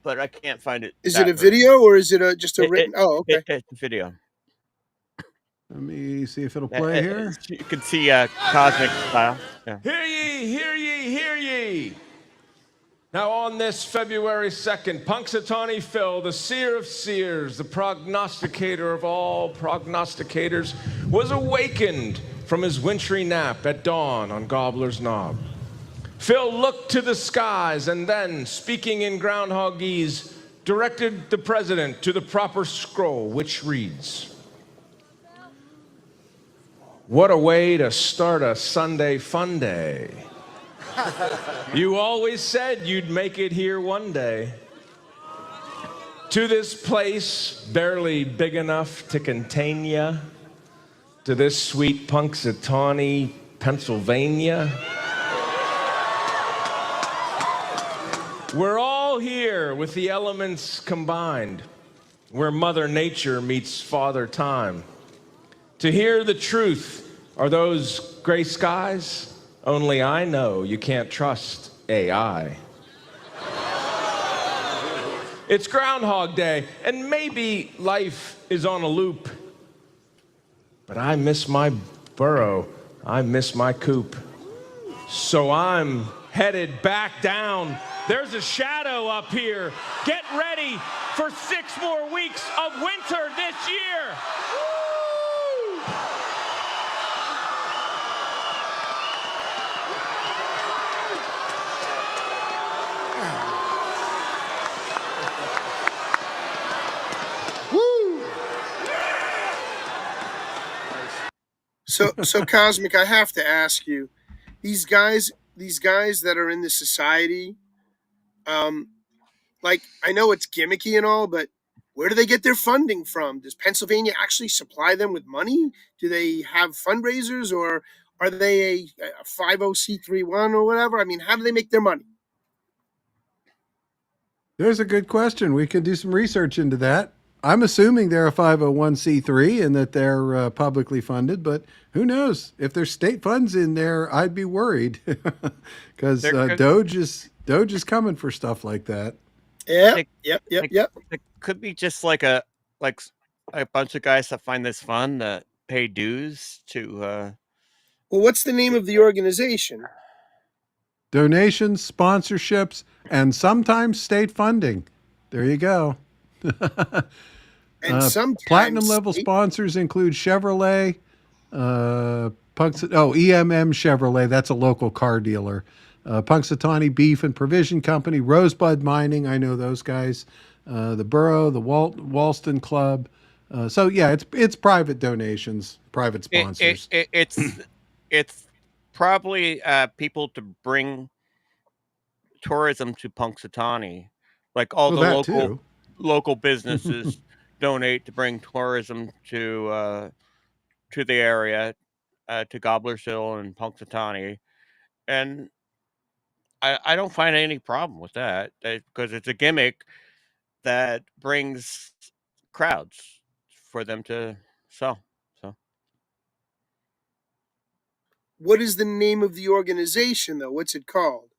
but I can't find it. Is it a video or is it just a written? Oh, okay. It's a video. Let me see if it'll play here. You can see Cosmic style. Yeah. Hear ye, hear ye, hear ye. Now on this February 2nd, Punxsutawney Phil, the seer of seers, the prognosticator of all prognosticators, was awakened from his wintry nap at dawn on Gobbler's Knob. Phil looked to the skies and then, speaking in groundhogese, directed the president to the proper scroll, which reads, "What a way to start a Sunday fun day. You always said you'd make it here one day. To this place, barely big enough to contain ya. To this sweet Punxsutawney, Pennsylvania. We're all here with the elements combined, where Mother Nature meets Father Time. To hear the truth, are those gray skies? Only I know you can't trust AI. It's Groundhog Day, and maybe life is on a loop. But I miss my burrow, I miss my coop. So I'm headed back down. There's a shadow up here. Get ready for 6 more weeks of winter this year. Woo! So Cosmic, I have to ask you, these guys that are in the society, like, I know it's gimmicky and all, but where do they get their funding from? Does Pennsylvania actually supply them with money? Do they have fundraisers, or are they a 50c31 or whatever? I mean, how do they make their money? There's a good question. We could do some research into that. I'm assuming they're a 501c3 and that they're publicly funded, but who knows? If there's state funds in there, I'd be worried because Doge is coming for stuff like that. Yep. It could be just like a bunch of guys that find this fun that pay dues to. Well, what's the name of the organization? Donations, sponsorships, and sometimes state funding. There you go. And sometimes platinum level sponsors include Chevrolet, EMM Chevrolet. That's a local car dealer. Punxsutawney Beef and Provision Company, Rosebud Mining. I know those guys. The Borough, the Walston Club. So yeah, it's private donations, private sponsors. It's probably people to bring tourism to Punxsutawney, like all the local businesses donate to bring tourism to the area, to Gobbler's Hill and Punxsutawney, and I don't find any problem with that because it's a gimmick that brings crowds for them to sell. So, what is the name of the organization, though? What's it called?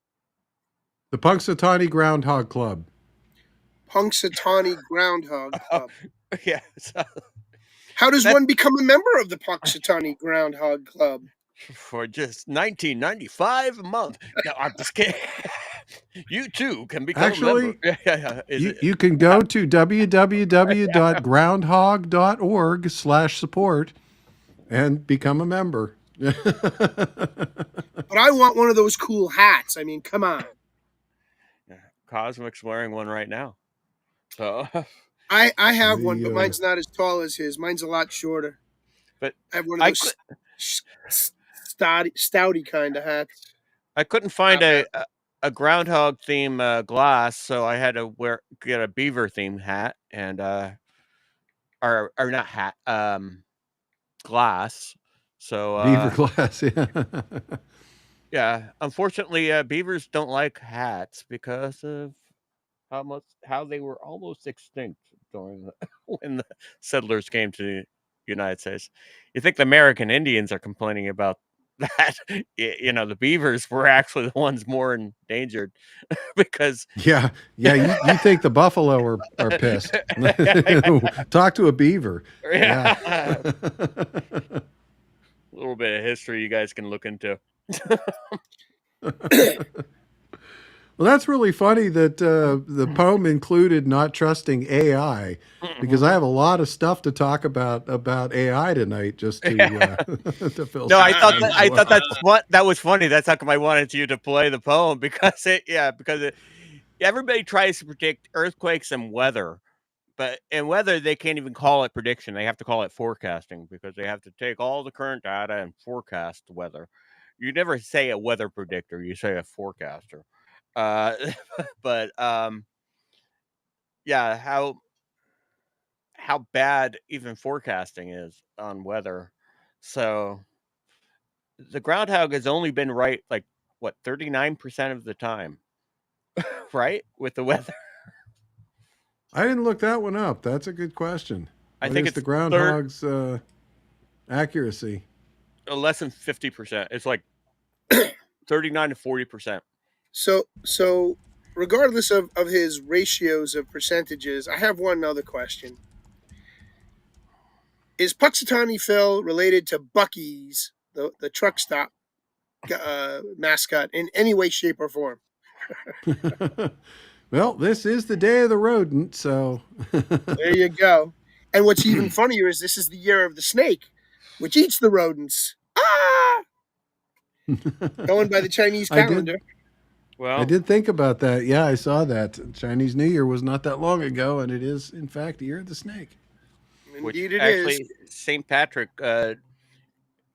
The Punxsutawney Groundhog Club. Punxsutawney Groundhog Club. Yeah. How does one become a member of the Punxsutawney Groundhog Club? For just $19.95 a month. No, I'm just kidding. You too can become a member. You can go to www.groundhog.org/support and become a member. But I want one of those cool hats. I mean, come on. Cosmic's wearing one right now. So I have one, but mine's not as tall as his. Mine's a lot shorter. But I have one of those stouty kind of hats. I couldn't find a groundhog theme glass, so I had to get a beaver theme hat and or not hat, glass. So beaver glass, yeah. Yeah, unfortunately, beavers don't like hats because of how they were almost extinct during when the settlers came to the United States. You think the American Indians are complaining about that the beavers were actually the ones more endangered because Yeah, you think the buffalo are pissed. Talk to a beaver. Yeah. a little bit of history you guys can look into. Well, that's really funny that the poem included not trusting AI, because I have a lot of stuff to talk about AI tonight, just to to fill. No, some I thought time. that was funny. That's how come I wanted you to play the poem because everybody tries to predict earthquakes and weather, but in weather they can't even call it prediction. They have to call it forecasting because they have to take all the current data and forecast the weather. You never say a weather predictor; you say a forecaster. Uh, but yeah, how bad even forecasting is on weather. So the groundhog has only been right like what 39% of the time, right? With the weather. I didn't look that one up. That's a good question. I What think is it's the groundhog's accuracy? less than 50%. It's like 39 to 40%. So regardless of his ratios of percentages, I have one other question. Is Puxatawny Phil related to Buc-ee's, the truck stop mascot, in any way, shape, or form? Well, this is the day of the rodent, so There you go. And what's even funnier is this is the year of the snake, which eats the rodents. Ah! Going by the Chinese calendar. Well, I did think about that. Yeah, I saw that. Chinese New Year was not that long ago, and it is, in fact, the year of the snake. Indeed, it actually, is. St. Patrick,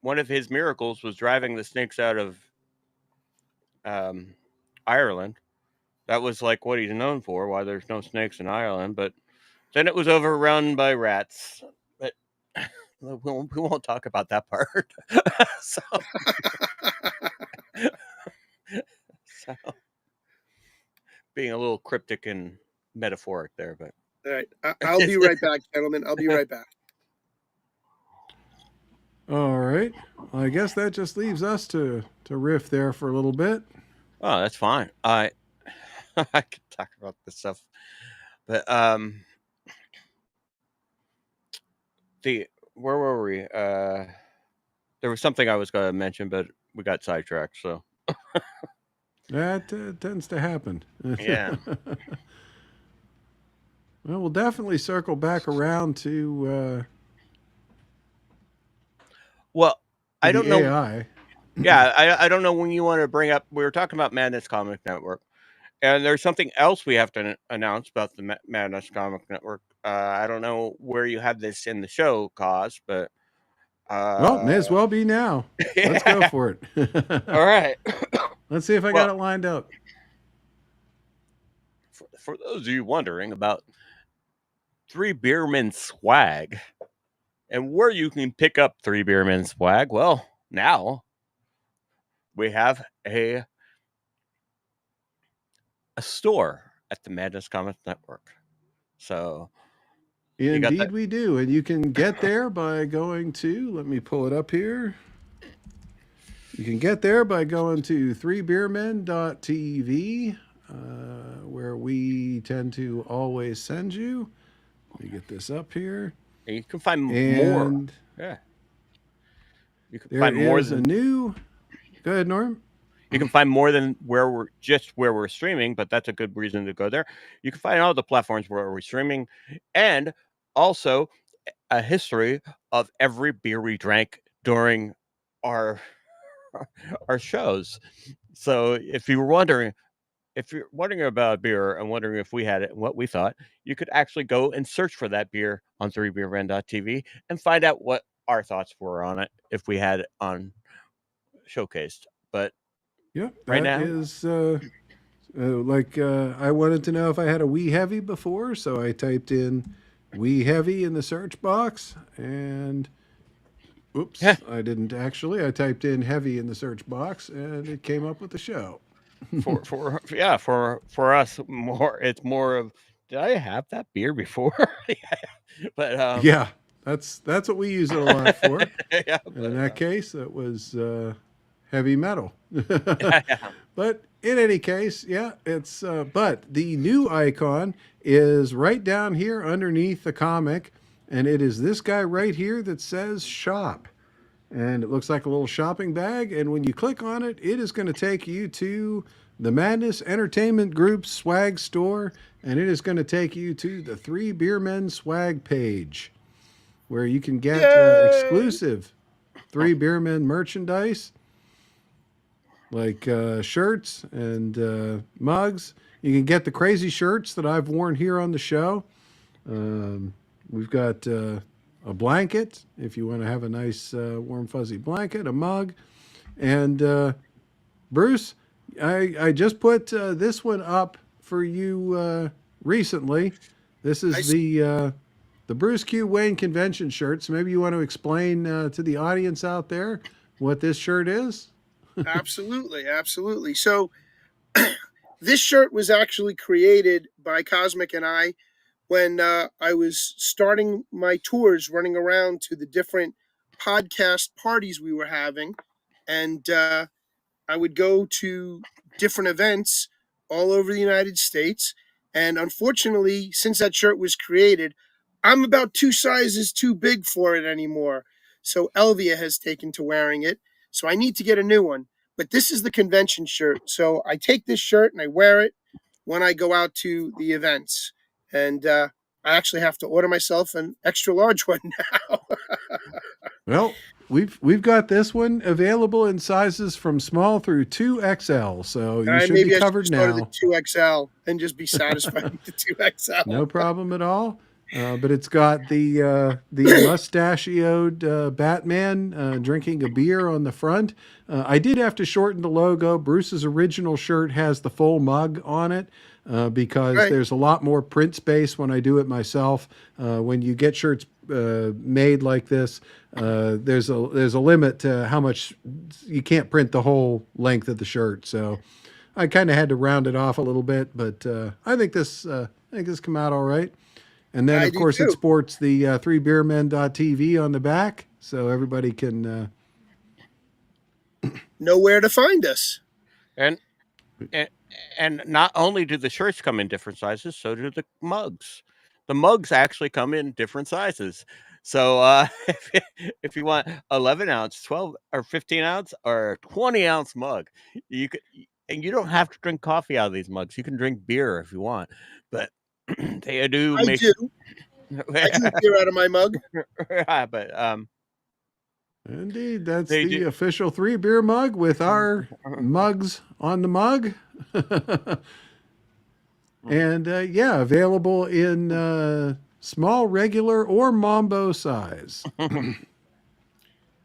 one of his miracles was driving the snakes out of Ireland. That was like what he's known for, why there's no snakes in Ireland. But then it was overrun by rats. But we won't talk about that part. so, so, being a little cryptic and metaphoric there, but all right, I'll be right back, gentlemen. I'll be right back. All right. Well, I guess that just leaves us to riff there for a little bit. Oh, that's fine. I could talk about this stuff, but where were we? There was something I was going to mention, but we got sidetracked. So that tends to happen. Yeah. Well, we'll definitely circle back around to. Well, I don't know. AI. Yeah, I don't know when you want to bring up. We were talking about Madness Comic Network, and there's something else we have to announce about the Madness Comic Network. I don't know where you have this in the show, Cause, but well, may as well be now. Yeah. Let's go for it. All right. Let's see if I got it lined up. For those of you wondering about 3BeerMen swag and where you can pick up 3BeerMen swag, well, now we have a store at the Madness Comics Network. So indeed we do. And you can get there by going to, let me pull it up here. You can get there by going to 3beermen.tv, where we tend to always send you. Let me get this up here. And you can find more. Yeah. You can find more than a new. Go ahead, Norm. You can find more than where we're streaming, but that's a good reason to go there. You can find all the platforms where we're streaming, and also a history of every beer we drank during our shows. So if you're wondering about a beer and wondering if we had it and what we thought, you could actually go and search for that beer on 3beermen.tv and find out what our thoughts were on it if we had it on showcased. But yep, right now is I wanted to know if I had a Wee Heavy before, so I typed in Wee Heavy in the search box, and oops, I didn't actually. I typed in heavy in the search box, and it came up with the show. for us, it's more of, did I have that beer before? But that's what we use it a lot for. Yeah, and in that case, it was heavy metal. But in any case, yeah, it's but the new icon is right down here underneath the comic, and it is this guy right here that says shop. And it looks like a little shopping bag, and when you click on it, it is going to take you to the Madness Entertainment Group's swag store, and it is going to take you to the 3BeerMen swag page, where you can get exclusive 3BeerMen merchandise, like shirts and mugs. You can get the crazy shirts that I've worn here on the show. We've got a blanket, if you want to have a nice warm fuzzy blanket, a mug. And Bruce, I just put this one up for you recently. This is the Bruce Q. Wayne convention shirt. So maybe you want to explain to the audience out there what this shirt is? Absolutely, absolutely. So this shirt was actually created by Cosmic and I when I was starting my tours, running around to the different podcast parties we were having. And I would go to different events all over the United States. And unfortunately, since that shirt was created, I'm about 2 sizes too big for it anymore. So Elvia has taken to wearing it. So I need to get a new one. But this is the convention shirt. So I take this shirt and I wear it when I go out to the events. And I actually have to order myself an extra large one now. Well, we've got this one available in sizes from small through 2XL, so you should be covered now. Maybe I should start at the 2XL and just be satisfied with the 2XL. No problem at all. But it's got the mustachioed Batman drinking a beer on the front. I did have to shorten the logo. Bruce's original shirt has the full mug on it because there's a lot more print space when I do it myself. When you get shirts made like this, there's a limit to how much you can't print the whole length of the shirt. So I kind of had to round it off a little bit, but I think this came out all right. And then, of course, it sports the 3beermen.tv on the back, so everybody can know where to find us. And not only do the shirts come in different sizes, so do the mugs. The mugs actually come in different sizes. So if you want 11 ounce, 12 or 15 ounce, or 20 ounce mug, you could, and you don't have to drink coffee out of these mugs. You can drink beer if you want, but they do. I drink beer out of my mug. But indeed, that's the official 3Beer mug with our mugs on the mug. And yeah, available in small, regular, or Mambo size.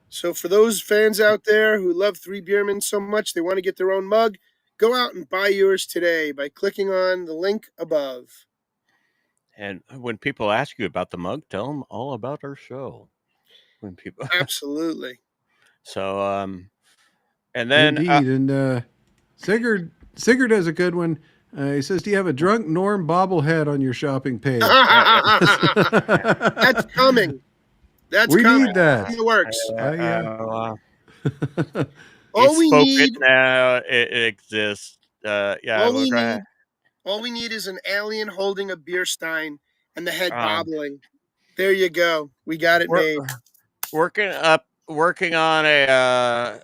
So for those fans out there who love 3BeerMen so much they want to get their own mug, go out and buy yours today by clicking on the link above. And when people ask you about the mug, tell them all about our show. When people absolutely. So and then indeed, and Sigurd has a good one. He says, "Do you have a drunk Norm bobblehead on your shopping page?" That's coming. We need that. In the works. All we need now it exists. All we need is an alien holding a beer stein and the head bobbling. There you go. We got it made. Working on a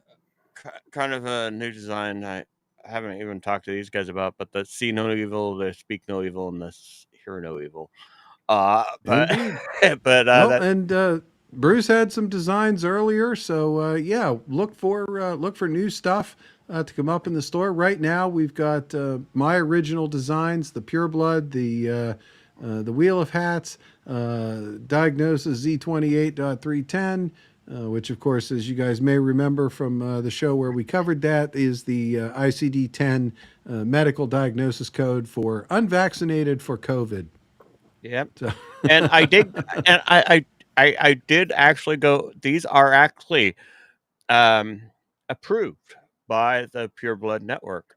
kind of a new design. I haven't even talked to these guys about, but the see no evil, the speak no evil, and the hear no evil. Bruce had some designs earlier, so yeah, look for new stuff to come up in the store. Right now, we've got my original designs: the Pure Blood, the Wheel of Hats, Diagnosis Z28.310. Which, of course, as you guys may remember from the show where we covered that, is the ICD-10 medical diagnosis code for unvaccinated for COVID. Yep. So. And I did, and I did actually go. These are actually approved by the Pure Blood Network,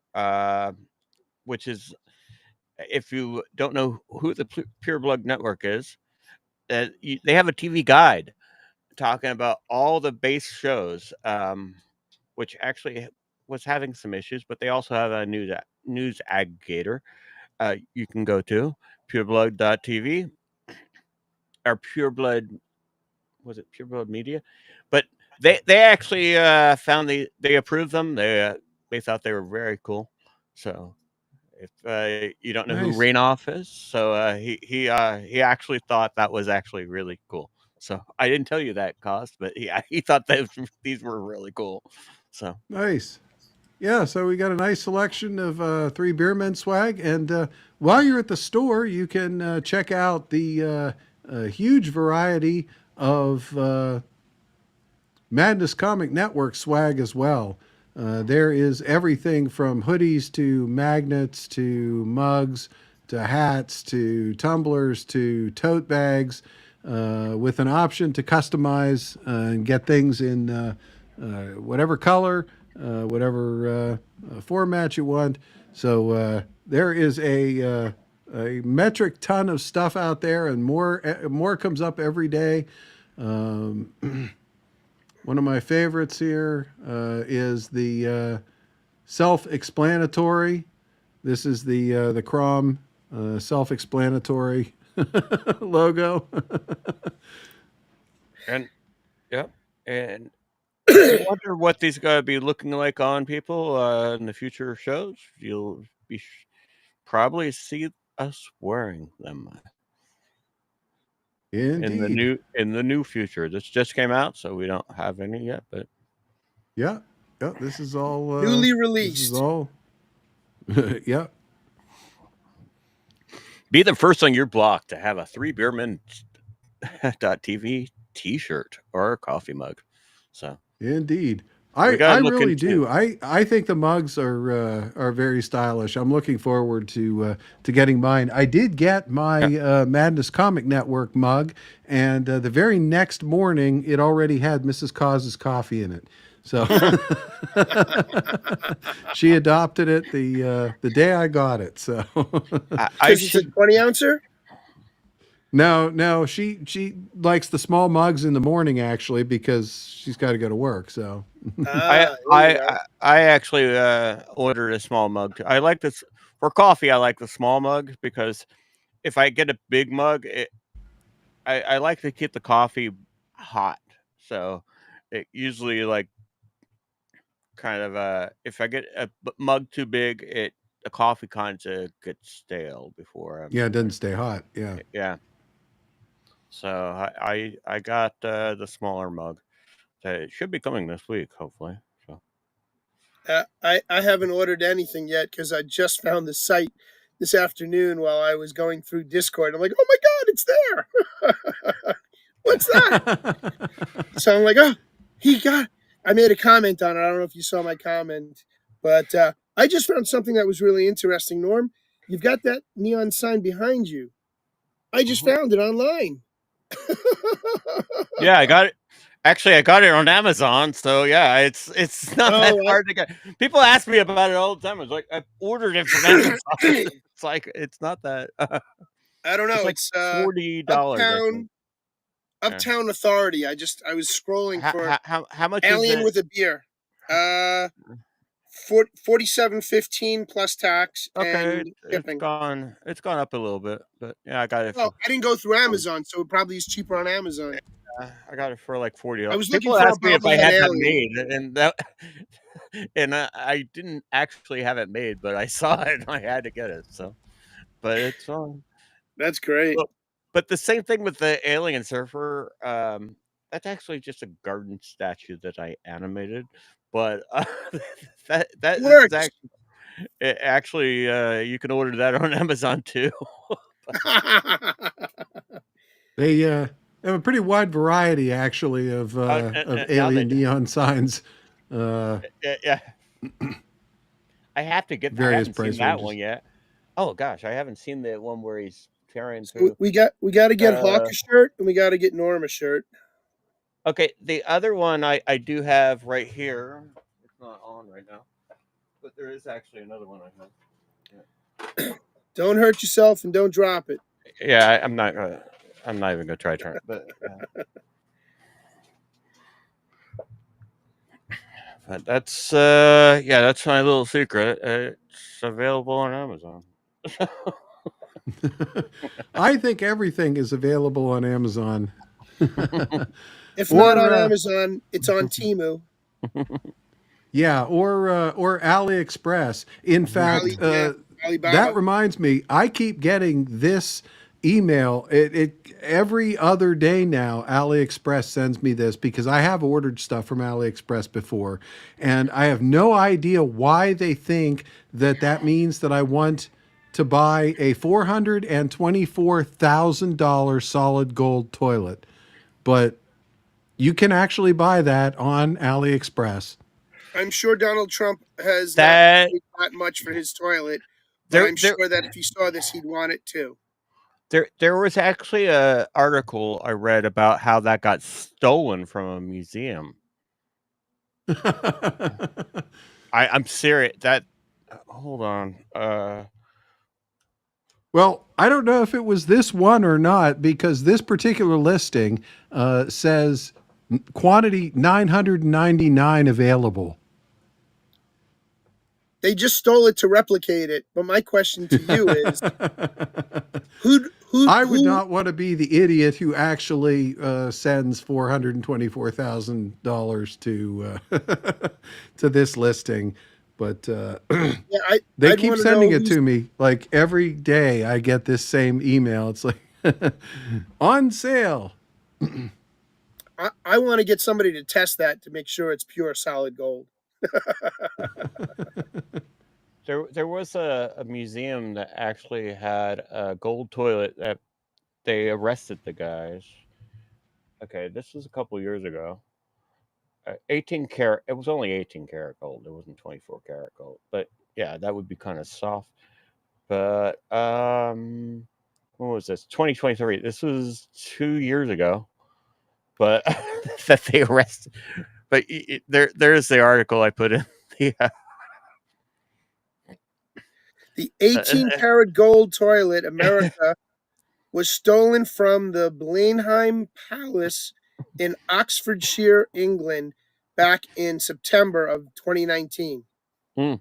which is, if you don't know who the Pure Blood Network is, they have a TV guide talking about all the base shows. which actually was having some issues, but they also have a news aggregator you can go to, pureblood.tv, or pureblood, was it pureblood media? But they actually found they approved them. They thought they were very cool. So if you don't know who Nice. Rainoff is, so he actually thought that was actually really cool. So I didn't tell you that, Cost, but he thought that these were really cool. So Nice. Yeah, so we got a nice selection of 3BeerMen swag. And while you're at the store, you can check out the huge variety of Madness Comic Network swag as well. There is everything from hoodies to magnets to mugs to hats to tumblers to tote bags, with an option to customize and get things in whatever color, whatever format you want. So there is a metric ton of stuff out there, and more comes up every day. One of my favorites here is the self-explanatory. This is the Crom self-explanatory logo. and yep, and I wonder what these going to be looking like on people in the future shows. You'll be probably see us wearing them Indeed. in the new future. This just came out, so we don't have any yet. But Yeah. Yeah. This is all Newly This is released. all. Yeah. be the first on your block to have a 3BeerMen TV T-shirt or a coffee mug. So Indeed. we I gotta look really into. do. I think the mugs are very stylish. I'm looking forward to getting mine. I did get my Madness Comic Network mug, and the very next morning it already had Mrs. Cause's coffee in it. So she adopted it the day I got it. So I Because it's a should 20 ouncer? no, she likes the small mugs in the morning actually because she's got to go to work. So Ah, there you go. I actually ordered a small mug. I like this for coffee. I like the small mug because if I get a big mug, I like to keep the coffee hot. So it usually like kind of if I get a mug too big, the coffee kind of gets stale before I'm yeah, it doesn't stay hot. Yeah. yeah. So I got the smaller mug. It should be coming this week, hopefully. So I haven't ordered anything yet because I just found the site this afternoon while I was going through Discord. I'm like, oh my God, it's there. What's that? So I'm like, oh, I made a comment on it. I don't know if you saw my comment, but I just found something that was really interesting, Norm. You've got that neon sign behind you. I just found it online. yeah, I got it. Actually, I got it on Amazon, so yeah, it's not that Oh, hard to get. People ask me about it all the time. It's like I ordered it from Amazon. It's like it's not that. I don't It's know. like It's $40, I think. Yeah. Uptown Authority. I was scrolling for How much is Alien it? with a beer. 47.15 plus tax Okay, and shipping. it's gone up a little bit, but yeah, I got it Well, for I didn't go through Amazon, so it probably is cheaper on Amazon. I got it for like I $40. was looking People for a ask me if I bobblehead had that alien. made, and that and I didn't actually have it made, but I saw it and I had to get it. So, but it's on. That's great. But the same thing with the alien surfer. That's actually just a garden statue that I animated, but that is Works. actually you can order that on Amazon too. They have a pretty wide variety, actually, of Now alien neon signs. Yeah. I have to get. I Various haven't seen price that ranges. one yet. Oh gosh, I haven't seen the one where he's tearing So through. we got to get Hawk a shirt and we got to get Norm a shirt. Okay, the other one I do have right here. It's not on right now, but there is actually another one I have. Don't hurt yourself and don't drop it. Yeah, I'm not even gonna try to turn it, but But that's that's my little secret. It's available on Amazon. I think everything is available on Amazon. If not on or Amazon, it's on Temu. or AliExpress. In fact, Alibaba. that reminds me, I keep getting this email. It every other day now. AliExpress sends me this because I have ordered stuff from AliExpress before, and I have no idea why they think that means that I want to buy a $424,000 solid gold toilet, but you can actually buy that on AliExpress. I'm sure Donald Trump has That- not paid that much for his toilet, but I'm sure that if he saw this, he'd want it too. There was actually a article I read about how that got stolen from a museum. I'm serious. Hold on. Well, I don't know if it was this one or not, because this particular listing says quantity 999 available. They just stole it to replicate it. But my question to you is, who I would not want to be the idiot who actually sends $424,000 to to this listing. But they keep sending it to me. Like every day I get this same email. It's like on sale. I want to get somebody to test that to make sure it's pure solid gold. There was a museum that actually had a gold toilet that they arrested the guys. Okay, this was a couple years ago. 18 karat. It was only 18 karat gold. It wasn't 24 karat gold. But yeah, that would be kind of soft. But when was this? 2023. This was 2 years ago. But that they arrested. But there's the article I put in. The 18 karat gold toilet, America, was stolen from the Blenheim Palace in Oxfordshire, England, back in September of 2019. They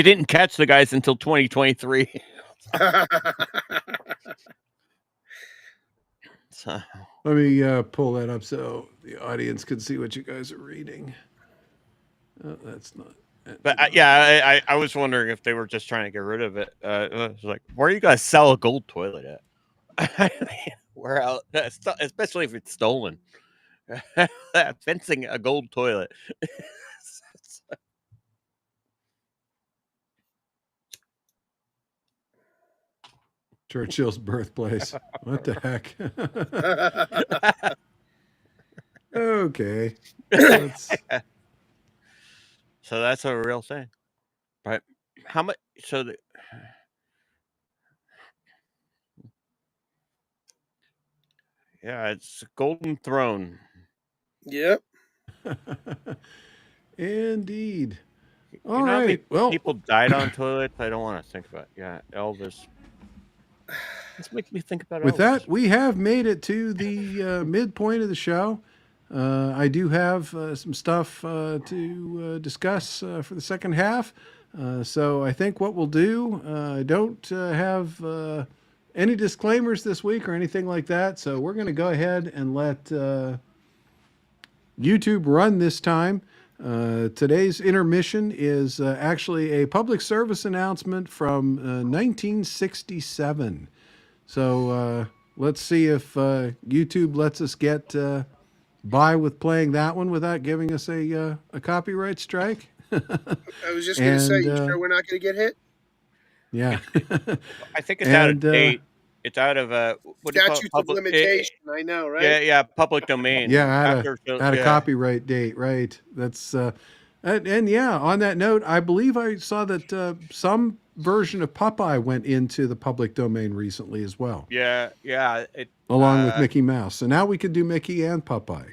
didn't catch the guys until 2023. Let me pull that up so the audience can see what you guys are reading. Oh, that's not. But I was wondering if they were just trying to get rid of it. It's like, where are you guys sell a gold toilet at? Where else? Especially if it's stolen. Fencing a gold toilet. Churchill's birthplace. What the heck? Okay. So that's a real thing. But how much? Yeah, it's a golden throne. Yep. Indeed. All right. Well, people died on toilets. I don't want to think about it. Yeah, Elvis. This makes me think about With Elvis. that, we have made it to the midpoint of the show. I do have some stuff to discuss for the second half. So I think what we'll do, I don't have any disclaimers this week or anything like that. So we're going to go ahead and let YouTube run this time. Today's intermission is actually a public service announcement from 1967. So let's see if YouTube lets us get by with playing that one without giving us a copyright strike. I was just going to say, you sure we're not going to get hit? Yeah. I think it's out of date. It's out of what statute of limitation. I know, right? Yeah, public domain. Yeah, out of copyright date, right? That's and yeah. On that note, I believe I saw that some version of Popeye went into the public domain recently as well. Yeah. Along with Mickey Mouse, so now we could do Mickey and Popeye.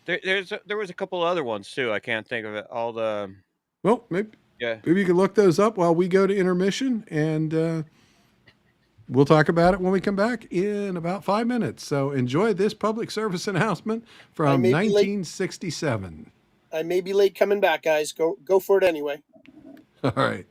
There was a couple other ones too. I can't think of it. All the well, maybe you can look those up while we go to intermission, and we'll talk about it when we come back in about 5 minutes. So enjoy this public service announcement from 1967. I may be late coming back, guys. Go for it anyway. All right.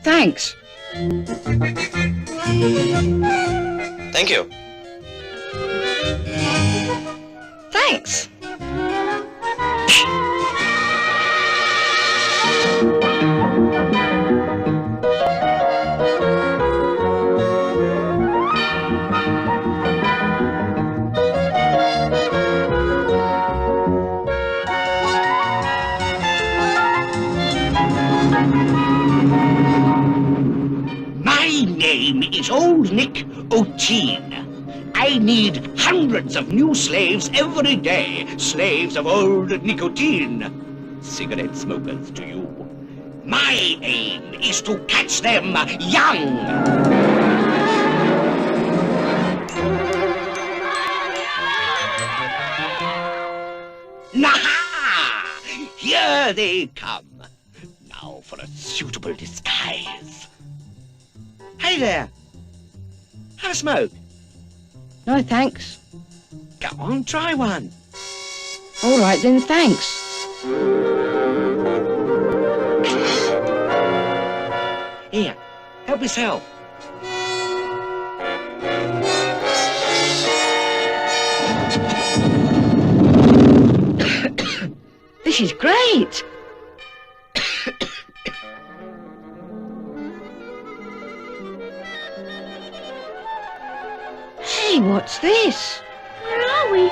Thanks. Thank you. Thanks. My name is Old Nick O'Teen. I need hundreds of new slaves every day, slaves of old nicotine. Cigarette smokers to you. My aim is to catch them young. Naha! Here they come. Now for a suitable disguise. Hey there. Have a smoke? No, thanks. Go on, try one. All right then, thanks. Here, help yourself. This is great. Hey, what's this? Where are we?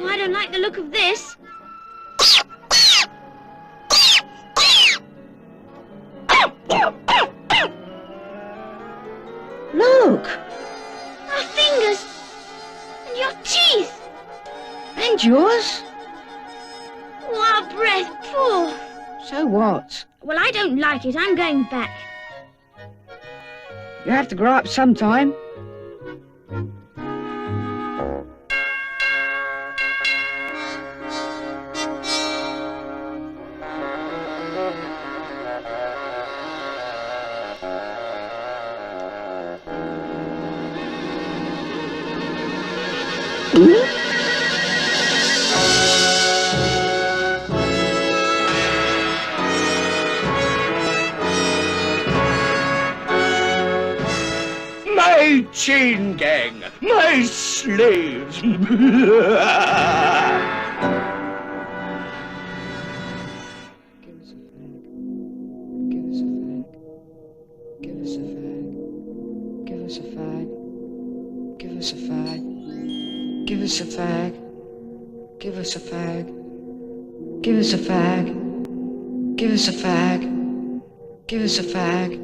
I don't like the look of this. Look. Our fingers. And your teeth. And yours? Oh, our breath. Poor. So what? Well, I don't like it. I'm going back. You have to grow up sometime. My chain gang, my slaves. Give us a fag. Give us a fag. Give us a fag. Give us a fag. Give us a fag.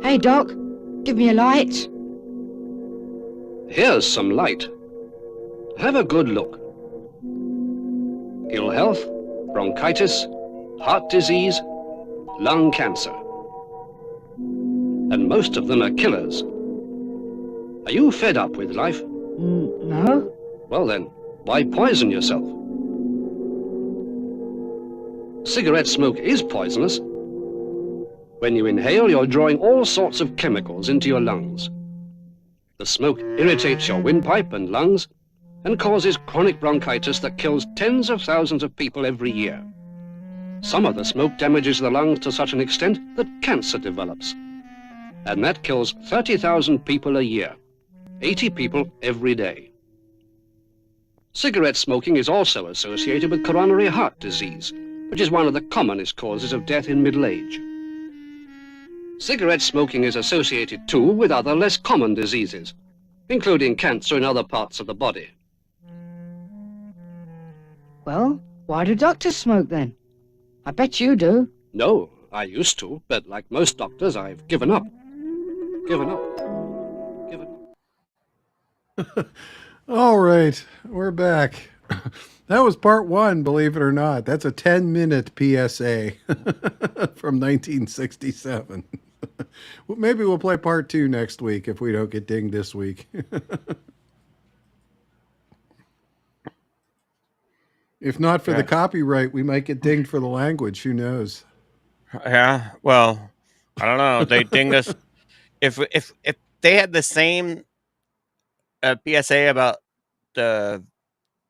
Hey, Doc, give me a light. Here's some light. Have a good look. Ill health, bronchitis, heart disease, lung cancer. And most of them are killers. Are you fed up with life? No. Well then, why poison yourself? Cigarette smoke is poisonous. When you inhale, you're drawing all sorts of chemicals into your lungs. The smoke irritates your windpipe and lungs and causes chronic bronchitis that kills tens of thousands of people every year. Some of the smoke damages the lungs to such an extent that cancer develops. And that kills 30,000 people a year, 80 people every day. Cigarette smoking is also associated with coronary heart disease, which is one of the commonest causes of death in middle age. Cigarette smoking is associated too with other less common diseases, including cancer in other parts of the body. Well, why do doctors smoke then? I bet you do. No, I used to, but like most doctors, I've given up. Given up. All right, we're back. That was part one, believe it or not. That's a 10-minute PSA from 1967. Well, maybe we'll play part two next week if we don't get dinged this week. If not for the copyright, we might get dinged for the language. Who knows? Yeah, well, I don't know. They dinged us. If they had the same PSA about the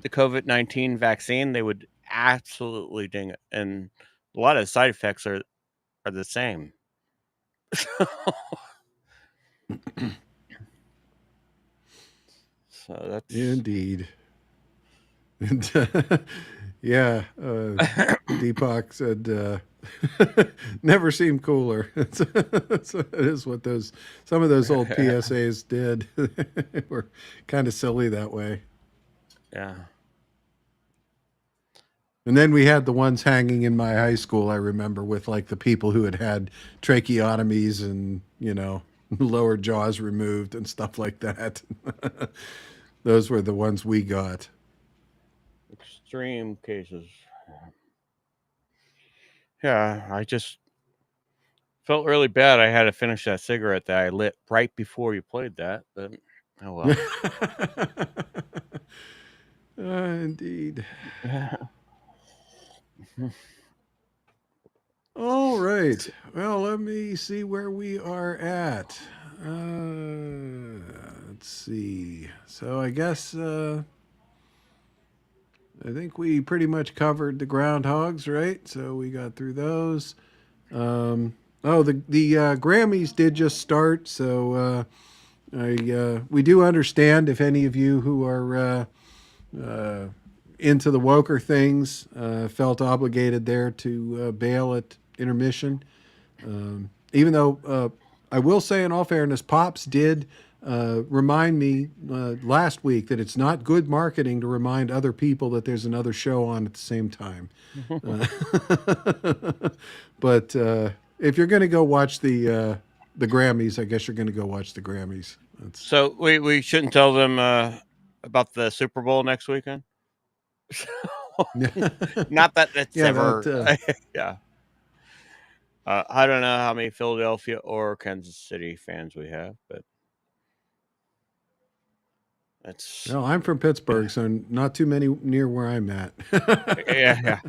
COVID-19 vaccine, they would absolutely ding it, and a lot of the side effects are the same. So that's indeed. And, yeah, Deepak said, never seemed cooler. It is what some of those old PSAs did. Were kind of silly that way. Yeah. And then we had the ones hanging in my high school, I remember, with like the people who had tracheotomies and, lower jaws removed and stuff like that. Those were the ones we got. Extreme cases. Yeah, I just felt really bad. I had to finish that cigarette that I lit right before you played that. But, oh well. Indeed. All right. Well, let me see where we are at. Let's see. So I guess I think we pretty much covered the groundhogs, right? So we got through those. The Grammys did just start, so we do understand if any of you who are into the woker things felt obligated there to bail at intermission. Even though I will say, in all fairness, Pops did remind me last week that it's not good marketing to remind other people that there's another show on at the same time. But if you're going to go watch the Grammys, I guess you're going to go watch the Grammys. So we shouldn't tell them about the Super Bowl next weekend? Not that that's ever... yeah. I don't know how many Philadelphia or Kansas City fans we have, but that's... No, I'm from Pittsburgh, so not too many near where I'm at. Yeah.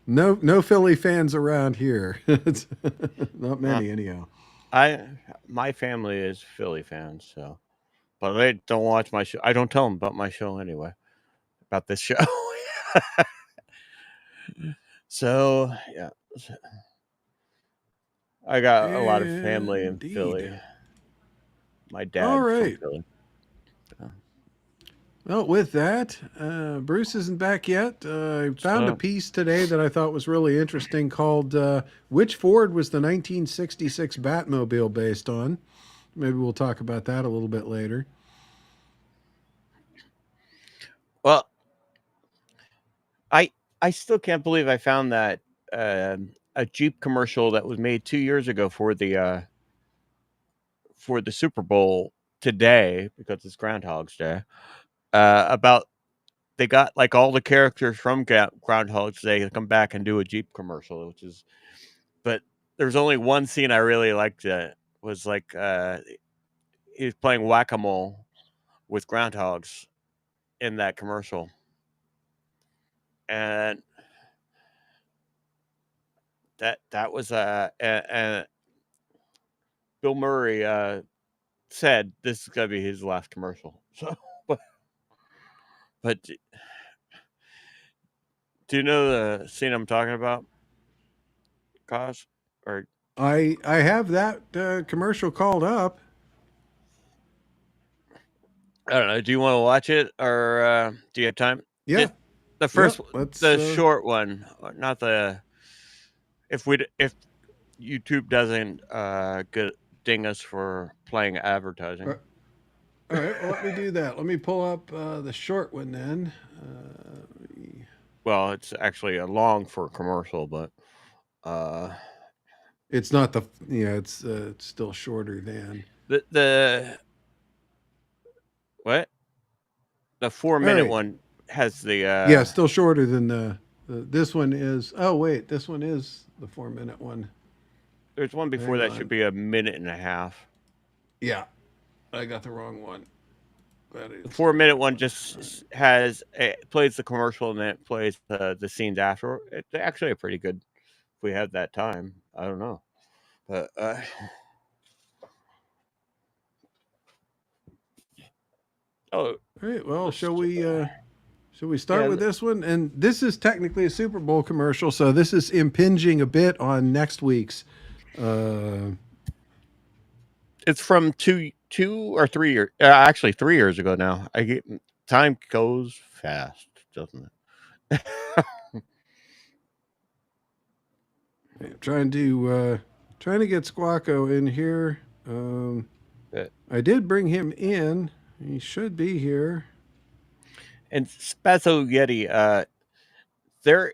No Philly fans around here. It's not many, anyhow. My family is Philly fans, so, but they don't watch my show. I don't tell them about my show anyway, about this show. So yeah, I got a lot of family in Philly. My dad. All right. From Philly. Well, with that, Bruce isn't back yet. I found a piece today that I thought was really interesting called Which Ford Was the 1966 Batmobile Based On? Maybe we'll talk about that a little bit later. Well, I still can't believe I found that a Jeep commercial that was made 2 years ago for the Super Bowl today, because it's Groundhog's Day. About they got like all the characters from Groundhog's Day to come back and do a Jeep commercial, but there's only one scene I really liked. Was like he was playing whack-a-mole with groundhogs in that commercial, and that was and Bill Murray said this is gonna be his last commercial. So, but do you know the scene I'm talking about, Cos? Or I have that commercial called up. I don't know. Do you want to watch it, or do you have time? Yeah. The first, let's, the short one, not the. If YouTube doesn't ding us for playing advertising. All right, well, let me do that. Let me pull up the short one then. Well, it's actually a long for a commercial, but it's not the it's still shorter than the what? The 4-minute right. one has the yeah, still shorter than the this one is. Oh wait, this one is the 4-minute one. There's one before that should be a minute and a half. Yeah, I got the wrong one. The 4-minute one just plays the commercial and then it plays the scenes after. It's actually a pretty good. If we have that time, I don't know, but all right. Well, shall we start with this one? And this is technically a Super Bowl commercial, so this is impinging a bit on next week's. It's from two or 3 years. Actually, 3 years ago now. Time goes fast, doesn't it? Trying to get Squawko in here. I did bring him in. He should be here. And Spazzo Yeti, there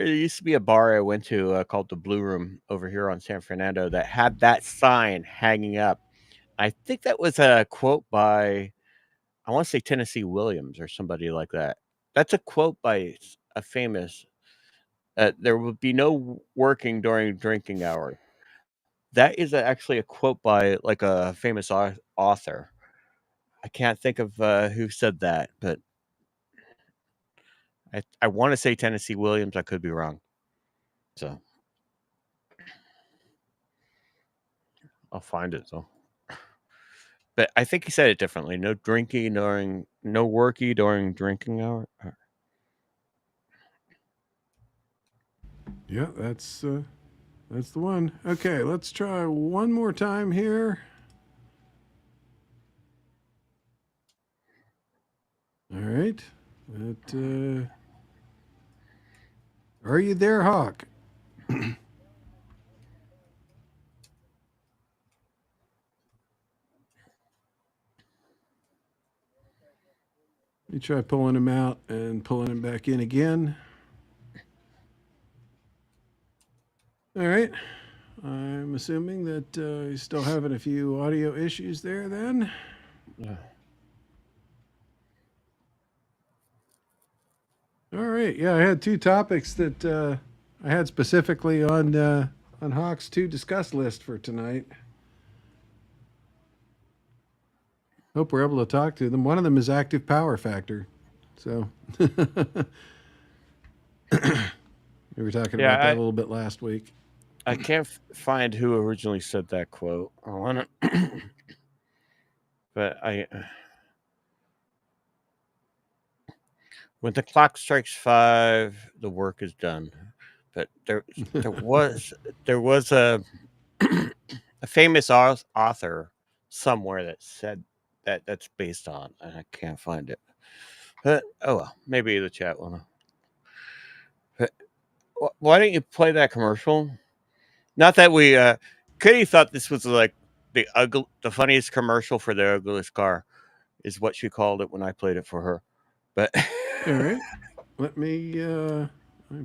used to be a bar I went to called the Blue Room over here on San Fernando that had that sign hanging up. I think that was a quote by, I want to say Tennessee Williams or somebody like that. That's a quote by a famous. There will be no working during drinking hour. That is actually a quote by like a famous author. I can't think of who said that, but I want to say Tennessee Williams. I could be wrong. So I'll find it though. But I think he said it differently. No worky during drinking hour. Yeah, that's the one. Okay, let's try one more time here. All right. Are you there, Hawk? Let me try pulling him out and pulling him back in again. All right. I'm assuming that he's still having a few audio issues there then. Yeah. All right. Yeah, I had 2 topics that I had specifically on Hawk's to discuss list for tonight. Hope we're able to talk to them. One of them is active power factor. So we were talking about that a little bit last week. I can't find who originally said that quote. I want to, but when the clock strikes 5, the work is done. But there was a famous author somewhere that said that's based on, and I can't find it. But oh well, maybe the chat will know. But why don't you play that commercial? Not that we Kitty thought this was like the funniest commercial for the ugliest car, is what she called it when I played it for her. But all right, let me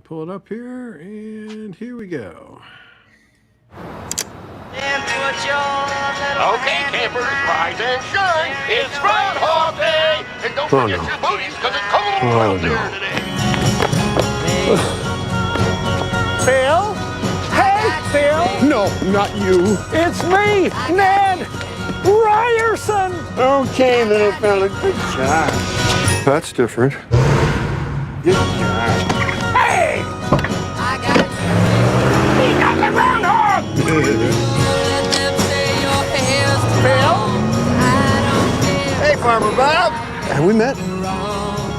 pull it up here, and here we go. Okay, campers, rise and shine. It's Groundhog Day. And don't forget your booties, because it's cold out there today. Phil? Hey, Phil! No, not you. It's me, Ned Ryerson! Okay, little fella, good job. That's different. Good job. Hey! I got it. He got the groundhog! Hey, Farmer Bob. Have we met?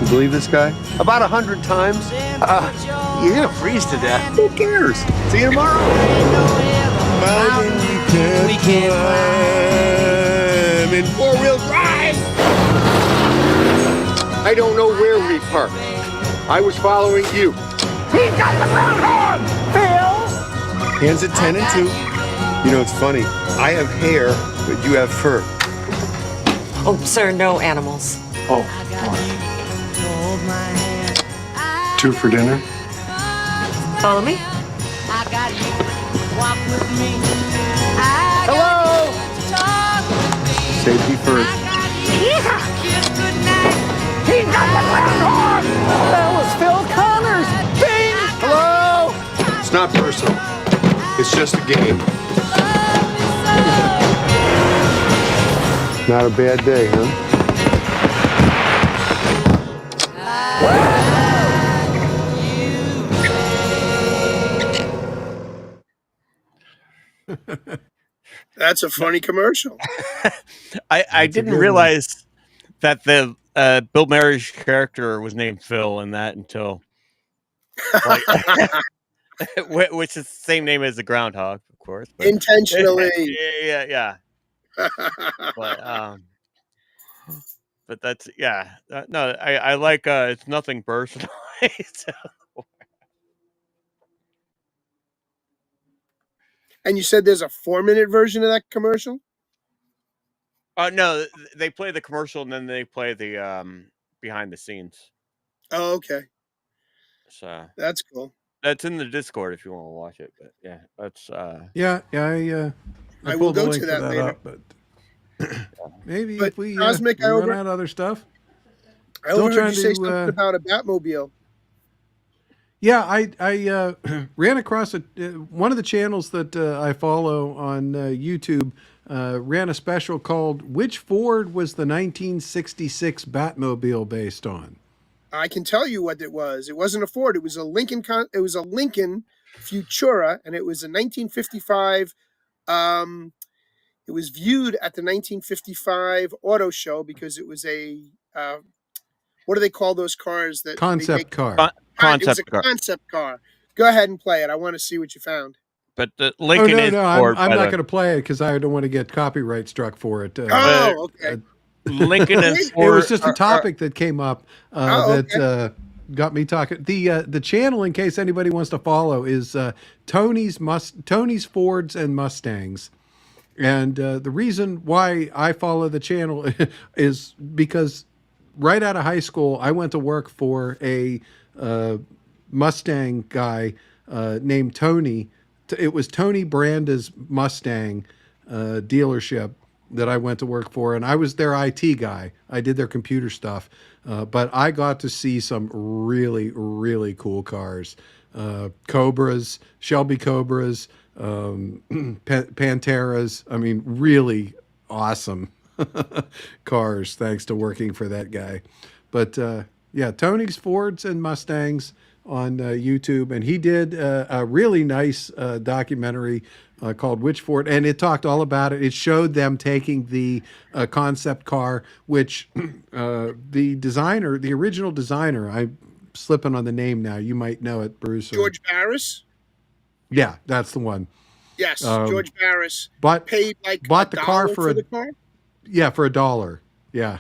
You believe this guy? About 100 times. You're gonna freeze to death. Who cares? See you tomorrow. Mountain we can't climb in 4-wheel drive. I don't know where we parked. I was following you. He got the groundhog! Phil! Hands at 10 and 2. You know, it's funny. I have hair, but you have fur. Oh, sir, no animals. Oh. 2 for dinner. Follow me. Hello! Safety first. Yeah. He got the groundhog! That was Phil Connors! Bing! Hello! It's not personal. It's just a game. Not a bad day, huh? That's a funny commercial. I didn't realize that the Bill Murray's character was named Phil in that until, like, which is the same name as the groundhog, of course. But, intentionally. yeah. But that's no. I like it's nothing personal. So. And you said there's a 4-minute version of that commercial? No, they play the commercial and then they play the behind the scenes. Oh, okay. So that's cool. That's in the Discord if you want to watch it. But yeah, that's I will pulled the go link to for that later. up, but maybe But if we Cosmic, we run out of other stuff. I overheard you say something about a Batmobile. Yeah, I ran across one of the channels that I follow on YouTube ran a special called "Which Ford was the 1966 Batmobile based on?" I can tell you what it was. It wasn't a Ford. It was a Lincoln. It was a Lincoln Futura, and it was a 1955. It was viewed at the 1955 auto show because it was a what do they call those cars that Concept car. It was a concept car. Go ahead and play it. I want to see what you found. But the Lincoln is Ford. I'm not going to play it because I don't want to get copyright struck for it. Okay. Lincoln is Ford. It was just a topic that came up that got me talking. The channel, in case anybody wants to follow, is Tony's Fords and Mustangs. And the reason why I follow the channel is because right out of high school, I went to work for a Mustang guy named Tony. It was Tony Branda's Mustang dealership that I went to work for, and I was their IT guy. I did their computer stuff, but I got to see some really, really cool cars. Cobras, Shelby Cobras, Panteras. I mean, really awesome cars, thanks to working for that guy. But yeah, Tony's Fords and Mustangs on YouTube, and he did a really nice documentary called Which Ford, and it talked all about it. It showed them taking the concept car, which the designer, the original designer, I'm slipping on the name now, you might know it, Bruce. George Barris? Yeah, that's the one. Yes, George Barris paid like bought the car for the car? Yeah, for $1. Yeah.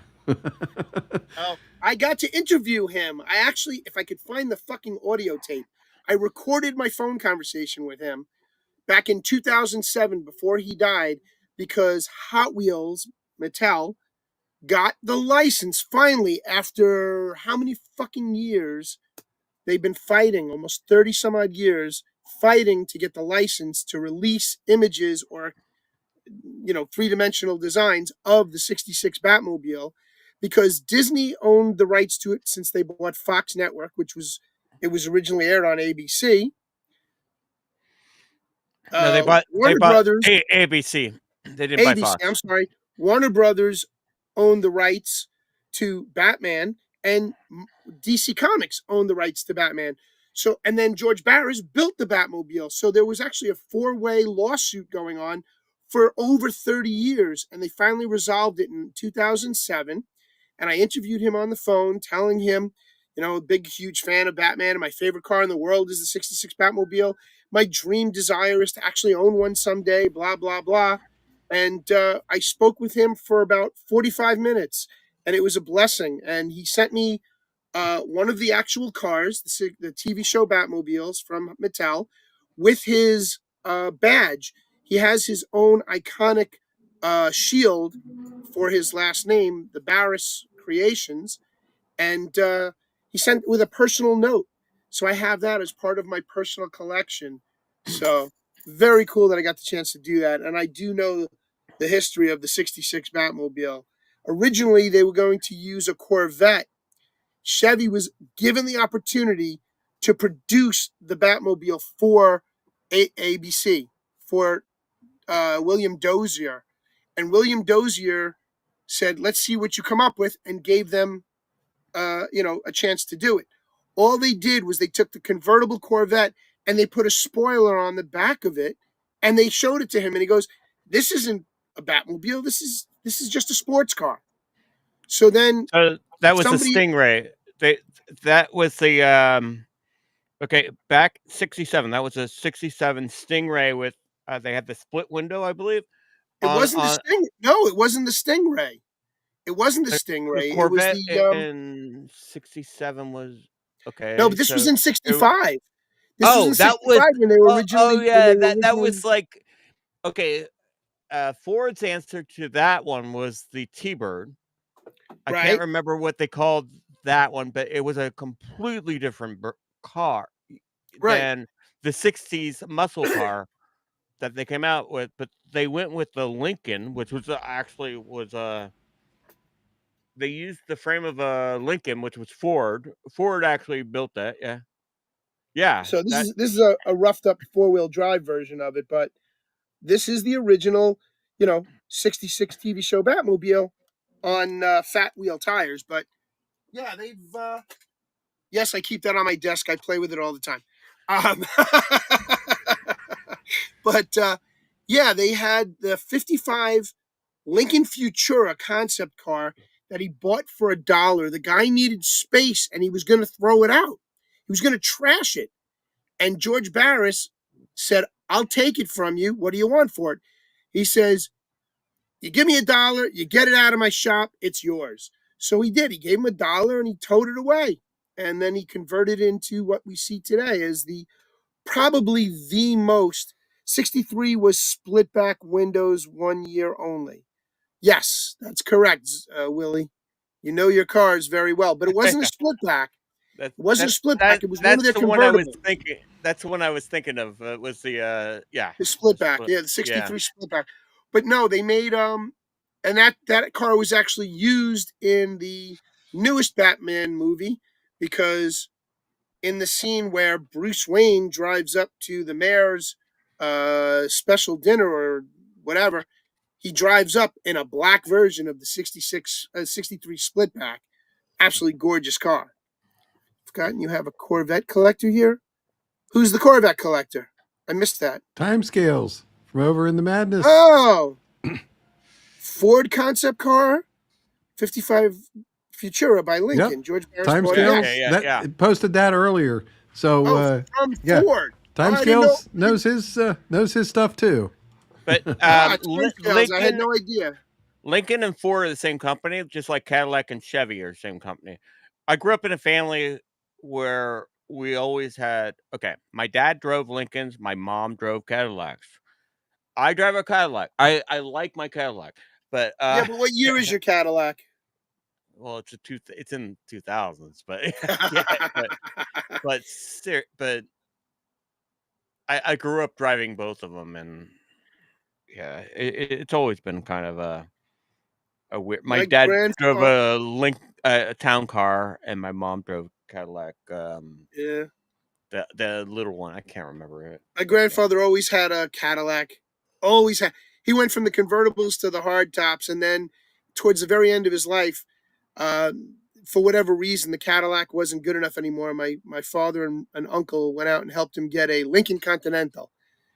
I got to interview him. I actually, if I could find the fucking audio tape, I recorded my phone conversation with him back in 2007 before he died because Hot Wheels, Mattel, got the license finally after how many fucking years they've been fighting, almost 30 some odd years, fighting to get the license to release images or, three-dimensional designs of the 66 Batmobile, because Disney owned the rights to it since they bought Fox Network, it was originally aired on ABC. No, they bought Brothers, ABC. They didn't buy Fox. I'm sorry. Warner Brothers owned the rights to Batman, and DC Comics owned the rights to Batman. So, and then George Barris built the Batmobile. So there was actually a 4-way lawsuit going on for over 30 years, and they finally resolved it in 2007. And I interviewed him on the phone, telling him, a big, huge fan of Batman, and my favorite car in the world is the 66 Batmobile. My dream desire is to actually own one someday, blah, blah, blah. And I spoke with him for about 45 minutes. and it was a blessing. And he sent me one of the actual cars, the TV show Batmobiles from Mattel, with his badge. He has his own iconic shield for his last name, the Barris Creations, and he sent with a personal note. So I have that as part of my personal collection. So very cool that I got the chance to do that. And I do know the history of the 66 Batmobile. Originally, they were going to use a Corvette. Chevy was given the opportunity to produce the Batmobile for ABC, for William Dozier. And William Dozier said, let's see what you come up with, and gave them a chance to do it. All they did was they took the convertible Corvette and they put a spoiler on the back of it, and they showed it to him, and he goes, "This isn't a Batmobile. This is just a sports car." So then that was the somebody, Stingray. That was the okay, back 67. That was a 67 Stingray with they had the split window, I believe. it wasn't the Sting. No, it wasn't the Stingray. It wasn't the The Stingray. It was Corvette the in 67 was okay. no, but this was in It, '65. This was in that was '65 when they were originally. yeah, that was like okay. Ford's answer to that one was the T-Bird. I can't remember what they called that one, but it was a completely different car than the 60s muscle car that they came out with. But they went with the Lincoln, which was actually they used the frame of a Lincoln, which was Ford. Ford actually built that. Yeah. Yeah. So this is a roughed up 4-wheel drive version of it, but this is the original, 66 TV show Batmobile on fat wheel tires. But yeah, they've yes, I keep that on my desk. I play with it all the time. But yeah, they had the 55 Lincoln Futura concept car that he bought for $1. The guy needed space and he was going to throw it out. He was going to trash it. And George Barris said, "I'll take it from you. What do you want for it?" He says, "You give me $1, you get it out of my shop, it's yours." So he did. He gave him $1 and he towed it away. And then he converted it into what we see today as probably the most. 63 was split back windows 1 year only. Yes, that's correct, Willie. You know your cars very well, but it wasn't a split back. It wasn't a split back. It was one of their the one I was convertibles. thinking. That's the one I was thinking of. Was the The split back. Yeah, the 63 split back. But no, they made and that car was actually used in the newest Batman movie, because in the scene where Bruce Wayne drives up to the mayor's special dinner or whatever, he drives up in a black version of the 63 Splitback. Absolutely gorgeous car. Forgotten you have a Corvette collector here? Who's the Corvette collector? I missed that. Timescales from Over in the Madness. Oh! Ford concept car, 55 Futura by Lincoln. Yep. George Barris. Timescales. It posted that earlier. So from Ford. Timescales knows his stuff too. But Lincoln, I had no idea. Lincoln and Ford are the same company, just like Cadillac and Chevy are the same company. I grew up in a family where we always had, my dad drove Lincolns, my mom drove Cadillacs. I drive a Cadillac. I like my Cadillac, but but what year is your Cadillac? Well, it's in 2000s, but but I grew up driving both of them, and yeah, it's always been kind of a weird. My dad drove a town car, and my mom drove Cadillac. The little one, I can't remember it. My grandfather always had a Cadillac. Always had. He went from the convertibles to the hardtops, and then towards the very end of his life, for whatever reason, the Cadillac wasn't good enough anymore. My father and an uncle went out and helped him get a Lincoln Continental.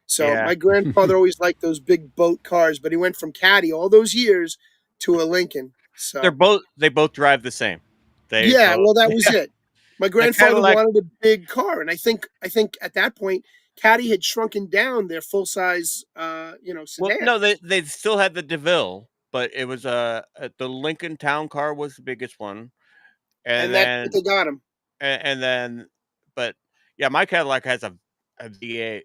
So my grandfather always liked those big boat cars, but he went from Caddy all those years to a Lincoln. So they both drive the same. Well, that was it. My grandfather wanted a big car, and I think at that point, Caddy had shrunken down their full size, sedan. Well, no, they still had the DeVille. but it was the Lincoln Town Car was the biggest one, And that's what they got him. and then, but yeah, my Cadillac has a V8.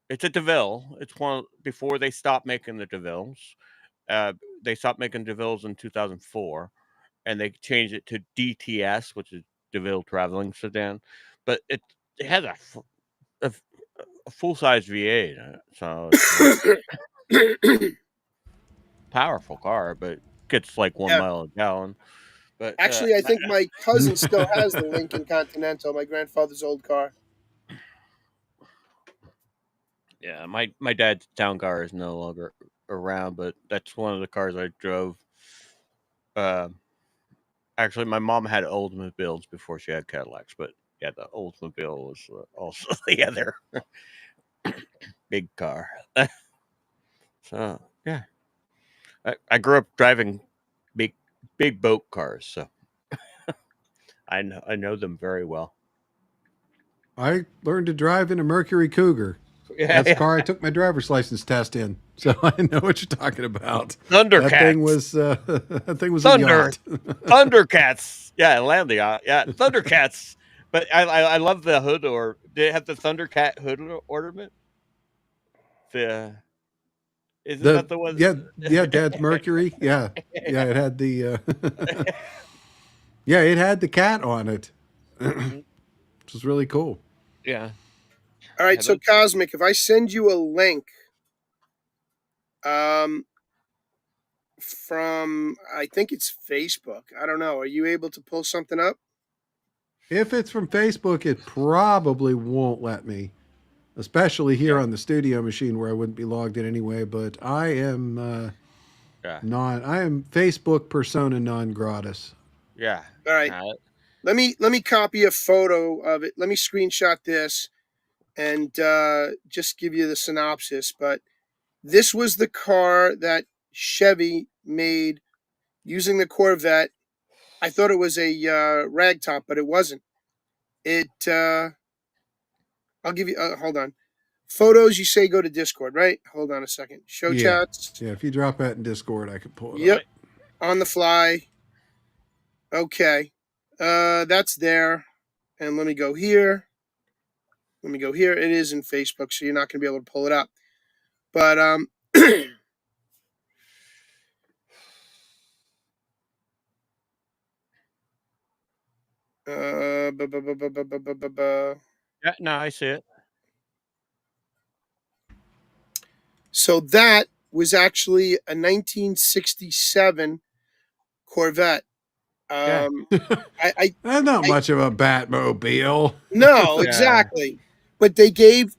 It's a DeVille. It's one before they stopped making the DeVilles. They stopped making DeVilles in 2004, and they changed it to DTS, which is DeVille Traveling Sedan. But it has a full size V8, so it's powerful car, but gets like 1 Yeah. mile a gallon. But Actually, I think my cousin still has the Lincoln Continental, my grandfather's old car. yeah, my dad's town car is no longer around, but that's one of the cars I drove. Actually, my mom had Oldsmobiles before she had Cadillacs, but yeah, the Oldsmobile was also the other big car. So yeah, I grew up driving big boat cars, so I know them very well. I learned to drive in a Mercury Cougar. Yeah, That's the yeah. car I took my driver's license test in, so I know what you're talking about. Thundercats. That thing was Thunder, a yacht. Thundercats. Yeah, land the yacht. Yeah, Thundercats. But I love the hood, or did it have the Thundercat hood ornament? Isn't that the one? Yeah, Dad's Mercury. Yeah, it had the yeah, it had the cat on it, which was really cool. Yeah. All right, so Cosmic, if I send you a link, from I think it's Facebook. I don't know. Are you able to pull something up? If it's from Facebook, it probably won't let me, especially here on the studio machine where I wouldn't be logged in anyway. But I am I am Facebook persona non gratis. Yeah. All right. Let me copy a photo of it. Let me screenshot this and just give you the synopsis. But this was the car that Chevy made using the Corvette. I thought it was a ragtop, but it wasn't. I'll give you. Hold on. Photos, you say go to Discord, right? Hold on a second. Show chats. Yeah, if you drop that in Discord, I can pull it Yep. up. On the fly. Okay. That's there. And let me go here. Let me go here. It is in Facebook, so you're not going to be able to pull it up. But Yeah, no, I see it. So that was actually a 1967 Corvette. That's not much of a Batmobile. No, exactly. But they gave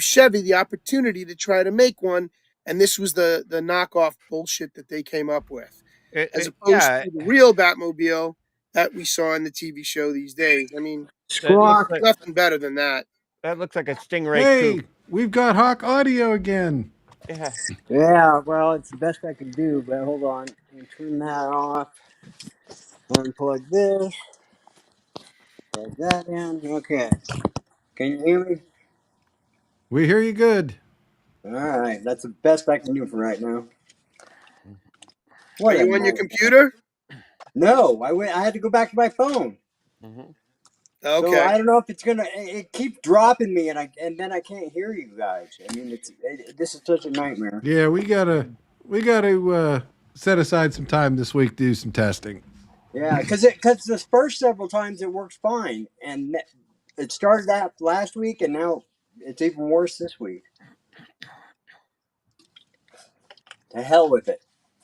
Chevy the opportunity to try to make one, and this was the knockoff bullshit that they came up with, as opposed to the real Batmobile that we saw in the TV show these days. I mean, nothing better than that. That looks like a Stingray. Hey, coupe. we've got Hawk Audio again. Yeah. Yeah, well, it's the best I can do, but hold on. Let me turn that off. Unplug this. Plug that in. Okay. Can you hear me? We hear you good. All right. That's the best I can do for right now. Are you on your computer? No, I had to go back to my phone. Mm-hmm. Okay. So I don't know if it's gonna. It keeps dropping me, and then I can't hear you guys. I mean, this is such a nightmare. Yeah, we gotta set aside some time this week to do some testing. Yeah, because the first several times it works fine, and it started that last week, and now it's even worse this week. To hell with it.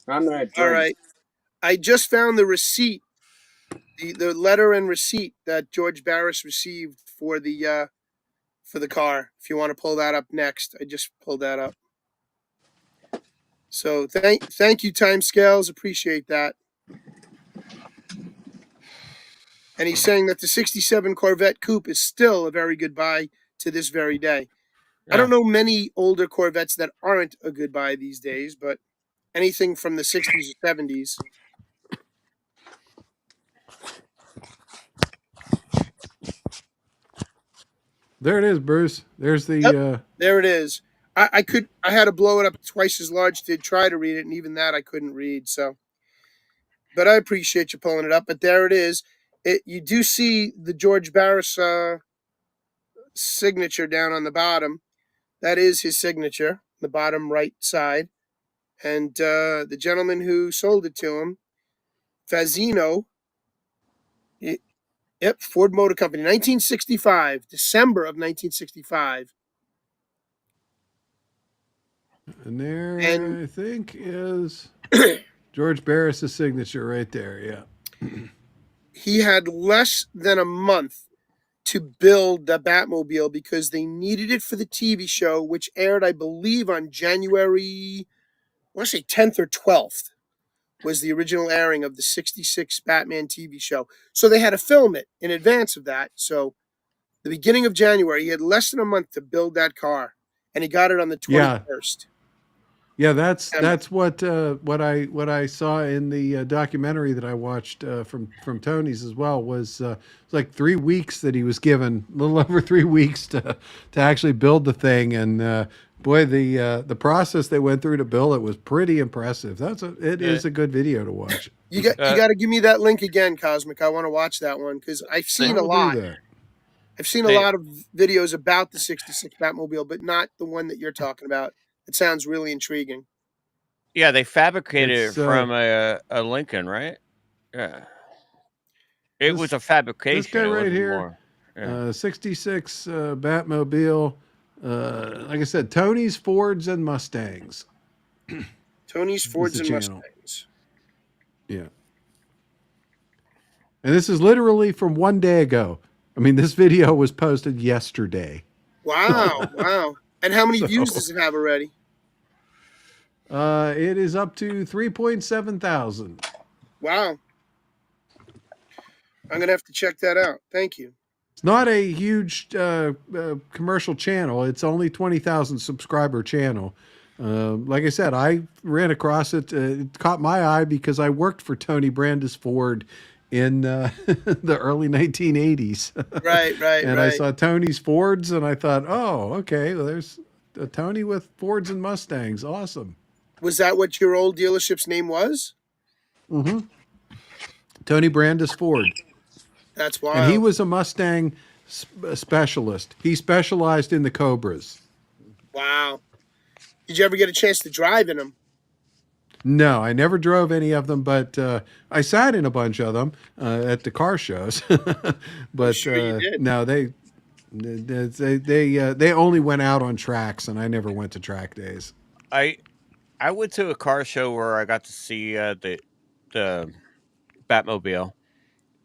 I'm gonna drink. All right. I just found the receipt, the letter and receipt that George Barris received for the car. If you want to pull that up next, I just pulled that up. So thank you, Timescales. Appreciate that. And he's saying that the 67 Corvette Coupe is still a very good buy to this very day. I don't know many older Corvettes that aren't a good buy these days, but anything from the 60s or 70s. There it is, Bruce. There's the There it is. I had to blow it up twice as large to try to read it, and even that I couldn't read. So, but I appreciate you pulling it up. But there it is. You do see the George Barris signature down on the bottom. That is his signature, the bottom right side. And the gentleman who sold it to him, Fazino, yep, Ford Motor Company, 1965, December of 1965. And there, And I think, is George Barris' signature right there. Yeah. he had less than a month to build the Batmobile because they needed it for the TV show, which aired, I believe, on January, I want to say 10th or 12th, was the original airing of the 66 Batman TV show. So they had to film it in advance of that. So the beginning of January, he had less than a month to build that car, and he got it on the 21st. Yeah, that's what I saw in the documentary that I watched from Tony's as well was like 3 weeks that he was given, a little over 3 weeks to actually build the thing, and boy, the process they went through to build it was pretty impressive. It is a good video to watch. You got to give me that link again, Cosmic. I want to watch that one because I've seen a lot. I've seen a lot of videos about the 66 Batmobile, but not the one that you're talking about. It sounds really intriguing. Yeah, they fabricated it from a Lincoln, right? Yeah. It was a fabrication. This guy right here, more. 66 Batmobile. Like I said, Tony's, Fords, and Mustangs. Tony's, Fords, and Mustangs. Yeah. And this is literally from 1 day ago. I mean, this video was posted yesterday. Wow, wow. And how many views does it have already? It is up to 3.7 thousand. Wow. I'm going to have to check that out. Thank you. It's not a huge commercial channel. It's only 20,000 subscriber channel. Like I said, I ran across it. It caught my eye because I worked for Tony Brandis Ford in the early 1980s. Right. And I saw Tony's Fords, and I thought, oh, okay, well, there's a Tony with Fords and Mustangs. Awesome. Was that what your old dealership's name was? Mm-hmm. Tony Brandis Ford. That's wild. And he was a Mustang specialist. He specialized in the Cobras. Wow. Did you ever get a chance to drive in them? No, I never drove any of them, but I sat in a bunch of them at the car shows. But sure you did. No, they only went out on tracks, and I never went to track days. I went to a car show where I got to see the Batmobile,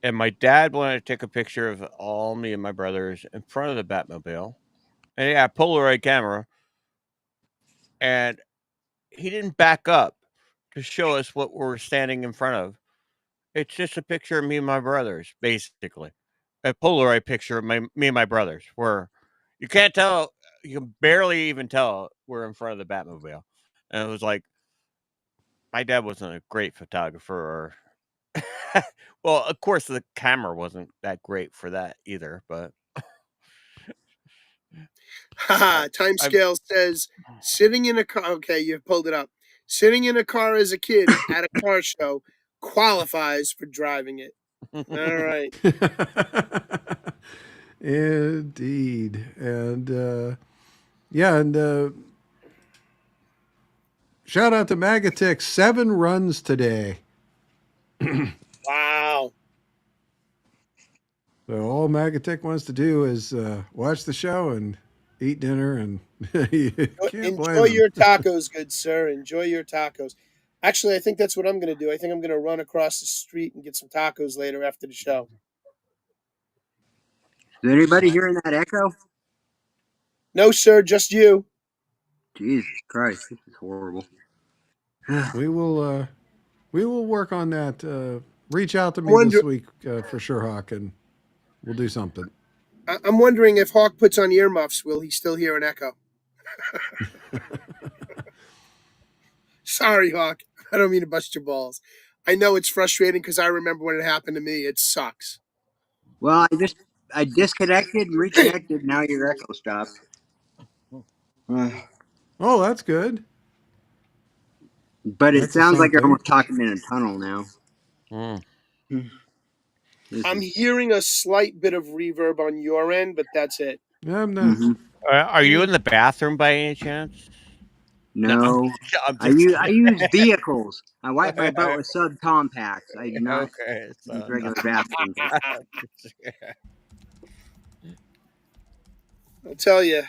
and my dad wanted to take a picture of all me and my brothers in front of the Batmobile, and he had a Polaroid camera, and he didn't back up to show us what we're standing in front of. It's just a picture of me and my brothers, basically. A Polaroid picture of me and my brothers, where you can't tell, you can barely even tell we're in front of the Batmobile. And it was like, my dad wasn't a great photographer. Well, of course, the camera wasn't that great for that either, but. Timescale says, sitting in a car, okay, you've pulled it up. Sitting in a car as a kid at a car show qualifies for driving it. All right. Indeed. And yeah, and shout out to Magatix, 7 runs today. Wow. So all Magatech wants to do is watch the show and eat dinner, and enjoy your tacos, good sir. Enjoy your tacos. Actually, I think that's what I'm going to do. I think I'm going to run across the street and get some tacos later after the show. Is anybody hearing that echo? No, sir, just you. Jesus Christ, this is horrible. We will work on that. Reach out to me this week for sure, Hawk, and we'll do something. I'm wondering if Hawk puts on earmuffs, will he still hear an echo? Sorry, Hawk. I don't mean to bust your balls. I know it's frustrating because I remember when it happened to me. It sucks. Well, I disconnected and reconnected. Now your echo stopped. Oh, that's good. But it That's sounds like you're something. almost talking in a tunnel now. I'm hearing a slight bit of reverb on your end, but that's it. Yeah, I'm not. Are you in the bathroom by any chance? No, I'm I just I kidding. use vehicles. I wipe my butt with subcompacts. I do not Okay, use so regular bathrooms. I'll tell you,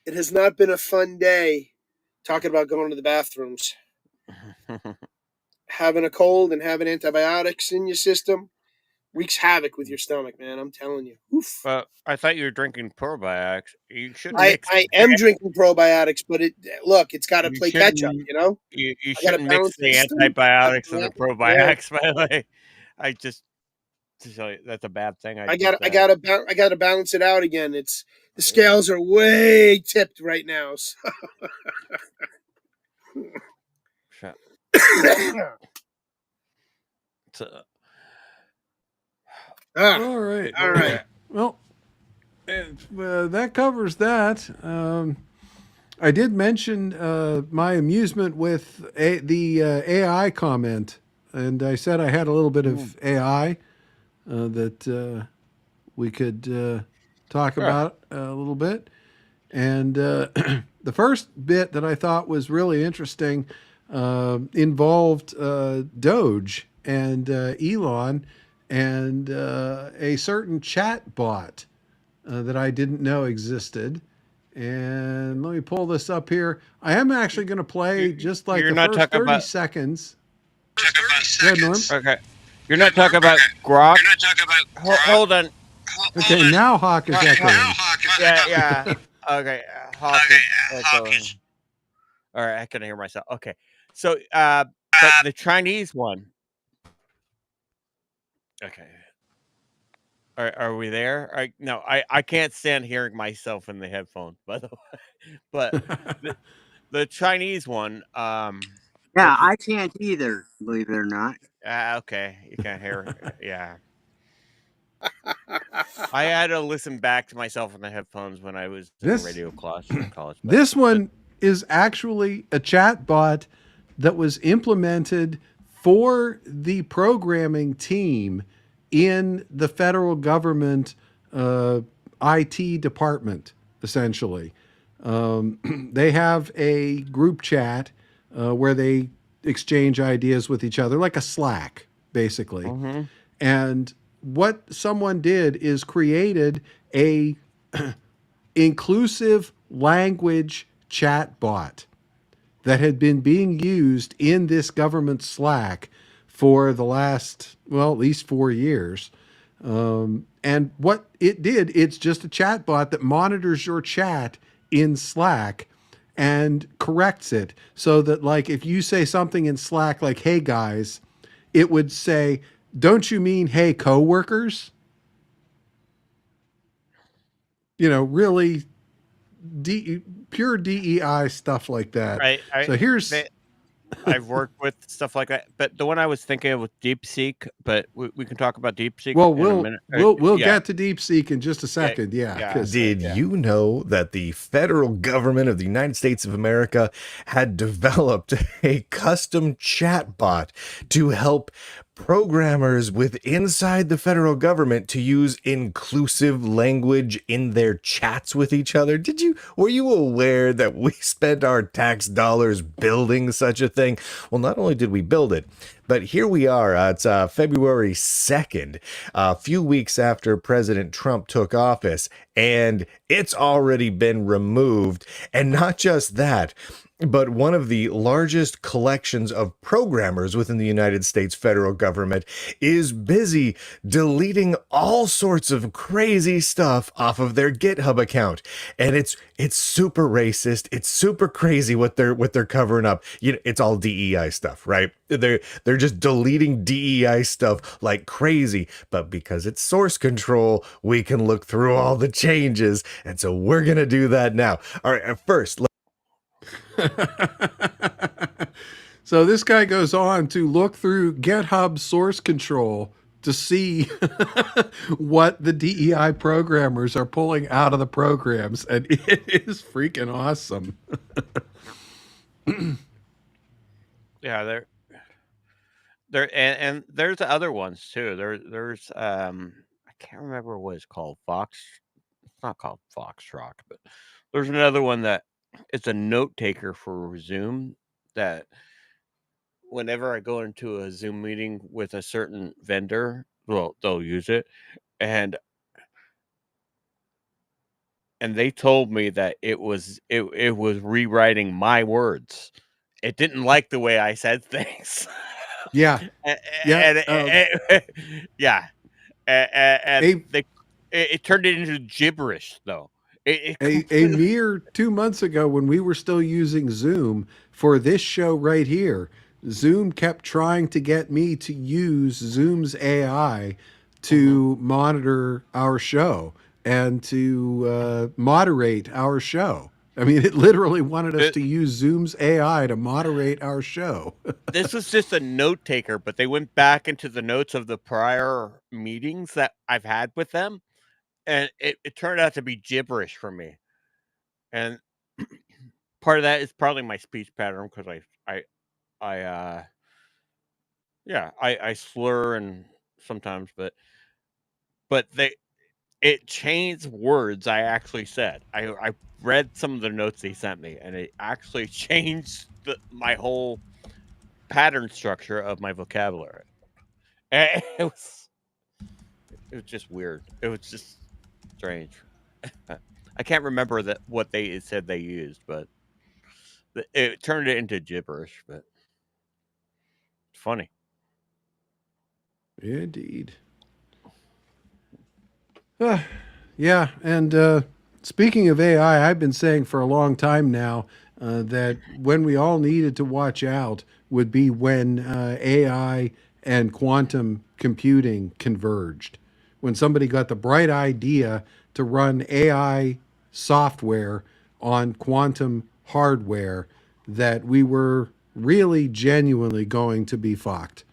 it has not been a fun day talking about going to the bathrooms. Having a cold and having antibiotics in your system wreaks havoc with your stomach, man. I'm telling you. Oof. Well, I thought you were drinking probiotics. You shouldn't mix. I am drinking probiotics, but it's got to You play catch up. shouldn't. You know, You I got to shouldn't mix balance the the system. antibiotics and the Yeah, probiotics. By the way, I just to tell you that's a bad thing. I just I got to balance it out again. It's the scales are way tipped right now. So. All right. All right. Well, that covers that. I did mention my amusement with the AI comment, and I said I had a little bit of AI that we could talk about a little bit. And the first bit that I thought was really interesting involved Doge and Elon and a certain chat bot that I didn't know existed. And let me pull this up here. I am actually going to play just like You're the not first talking 30 about. seconds. Go ahead, Norm. Okay, you're not talking about grok. You're not talking about. Hold on. Okay, now Hawk is echoing. Yeah. Okay, Hawk is echoing. All right, I can hear myself. Okay, so but the Chinese one. Okay. Are we there? No, I can't stand hearing myself in the headphones, by the way. But the Chinese one, Yeah, I can't either. Believe it or not. okay, you can't hear. Yeah. I had to listen back to myself in the headphones when I was in This- radio class in college. This one is actually a chat bot that was implemented for the programming team in the federal government IT department, essentially. They have a group chat where they exchange ideas with each other, like a Slack, basically. And what someone did is created a inclusive language chat bot that had been being used in this government Slack for the last, well, at least 4 years. And what it did, it's just a chat bot that monitors your chat in Slack and corrects it so that, like, if you say something in Slack like, hey guys, it would say, don't you mean hey coworkers? You know, really pure DEI stuff like that. So here's I've worked with stuff like that, but the one I was thinking of with DeepSeek, but we can talk about DeepSeek well, in a minute. We'll Yeah. get to DeepSeek in just a second. Yeah. Did you know that the federal government of the United States of America had developed a custom chat bot to help programmers with inside the federal government to use inclusive language in their chats with each other? Were you aware that we spent our tax dollars building such a thing? Well, not only did we build it, but here we are. It's February 2nd, a few weeks after President Trump took office, and it's already been removed. And not just that, but one of the largest collections of programmers within the United States federal government is busy deleting all sorts of crazy stuff off of their GitHub account. And it's super racist. It's super crazy what they're covering up. You know, it's all DEI stuff, right? They're just deleting DEI stuff like crazy, but because it's source control, we can look through all the changes. And so we're going to do that now. All right, first, so this guy goes on to look through GitHub source control to see what the DEI programmers are pulling out of the programs, and it is freaking awesome. Yeah, and there's other ones too. There's I can't remember what it's called. It's not called Foxtrot, but there's another one that it's a note taker for Zoom that whenever I go into a Zoom meeting with a certain vendor, well, they'll use it, and they told me that it was rewriting my words. It didn't like the way I said things. Yeah, and, yeah. yeah, and A it turned it into gibberish though. It a completely mere 2 months ago, when we were still using Zoom for this show right here, Zoom kept trying to get me to use Zoom's AI to monitor our show and to moderate our show. I mean, it literally wanted us Th- to use Zoom's AI to moderate our show. this was just a note taker, but they went back into the notes of the prior meetings that I've had with them, and it turned out to be gibberish for me. And part of that is probably my speech pattern because I yeah, I slur and sometimes, but it changed words I actually said. I read some of the notes they sent me, and it actually changed my whole pattern structure of my vocabulary. And it was just weird. It was just strange. I can't remember what they said they used, but it turned it into gibberish. But it's funny. Indeed. Yeah, and speaking of AI, I've been saying for a long time now that when we all needed to watch out would be when AI and quantum computing converged. When somebody got the bright idea to run AI software on quantum hardware, that we were really genuinely going to be fucked.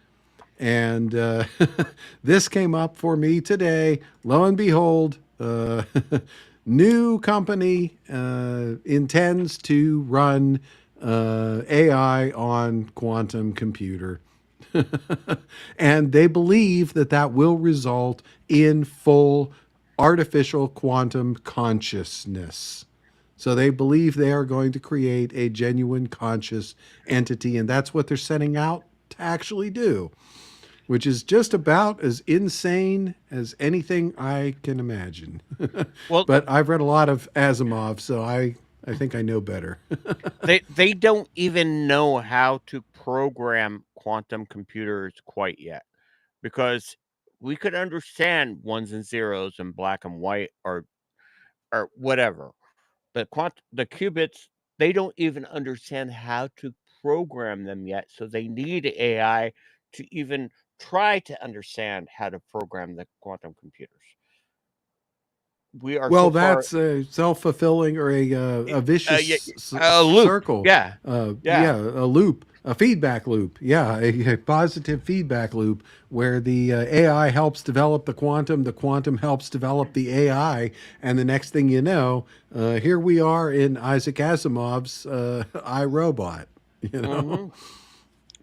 And this came up for me today. Lo and behold, new company intends to run AI on quantum computer. And they believe that that will result in full artificial quantum consciousness. So they believe they are going to create a genuine conscious entity, and that's what they're setting out to actually do, which is just about as insane as anything I can imagine. Well, But I've read a lot of Asimov, so I think I know better. they don't even know how to program quantum computers quite yet, because we could understand ones and zeros and black and white or whatever. The qubits, they don't even understand how to program them yet, so they need AI to even try to understand how to program the quantum computers. We are so Well, far that's a self-fulfilling or a yeah, vicious a loop. circle. Yeah. Yeah, Yeah. a loop, a feedback loop. Yeah, a positive feedback loop where the AI helps develop the quantum helps develop the AI, and the next thing you know, here we are in Isaac Asimov's iRobot. You know. Mhm.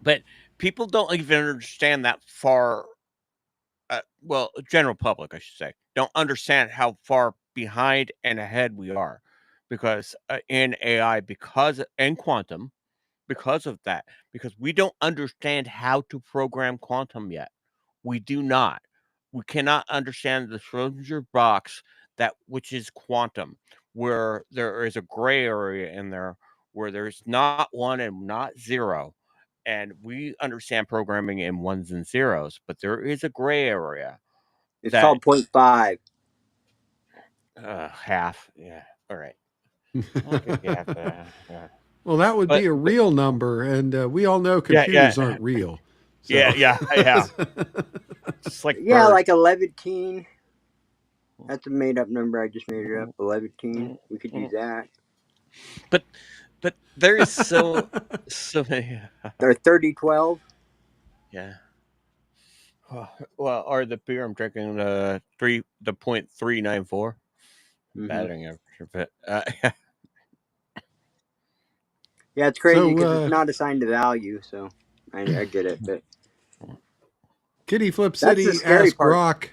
But people don't even understand that far. Well, general public, I should say, don't understand how far behind and ahead we are, because in AI, because and quantum, because of that, because we don't understand how to program quantum yet. We do not. We cannot understand the Schrodinger box that which is quantum, where there is a gray area in there where there's not one and not zero. And we understand programming in ones and zeros, but there is a gray area It's that called point 0.5. half. Yeah. All right. I'll give you half that. Yeah. Well, that would be a But real number, and we all know yeah, computers yeah, aren't real. yeah, So, yeah, yeah. Just like Yeah, birds. like 11. That's a made up number. I just made it up. 11. We could use that. But there is so many. Or 3012. Yeah. Well, or the beer I'm drinking, the 0.394 batting average. But, Yeah, it's crazy So, because it's not assigned to value, so I get it. But Kitty Flip that's the City scary asked part. Grok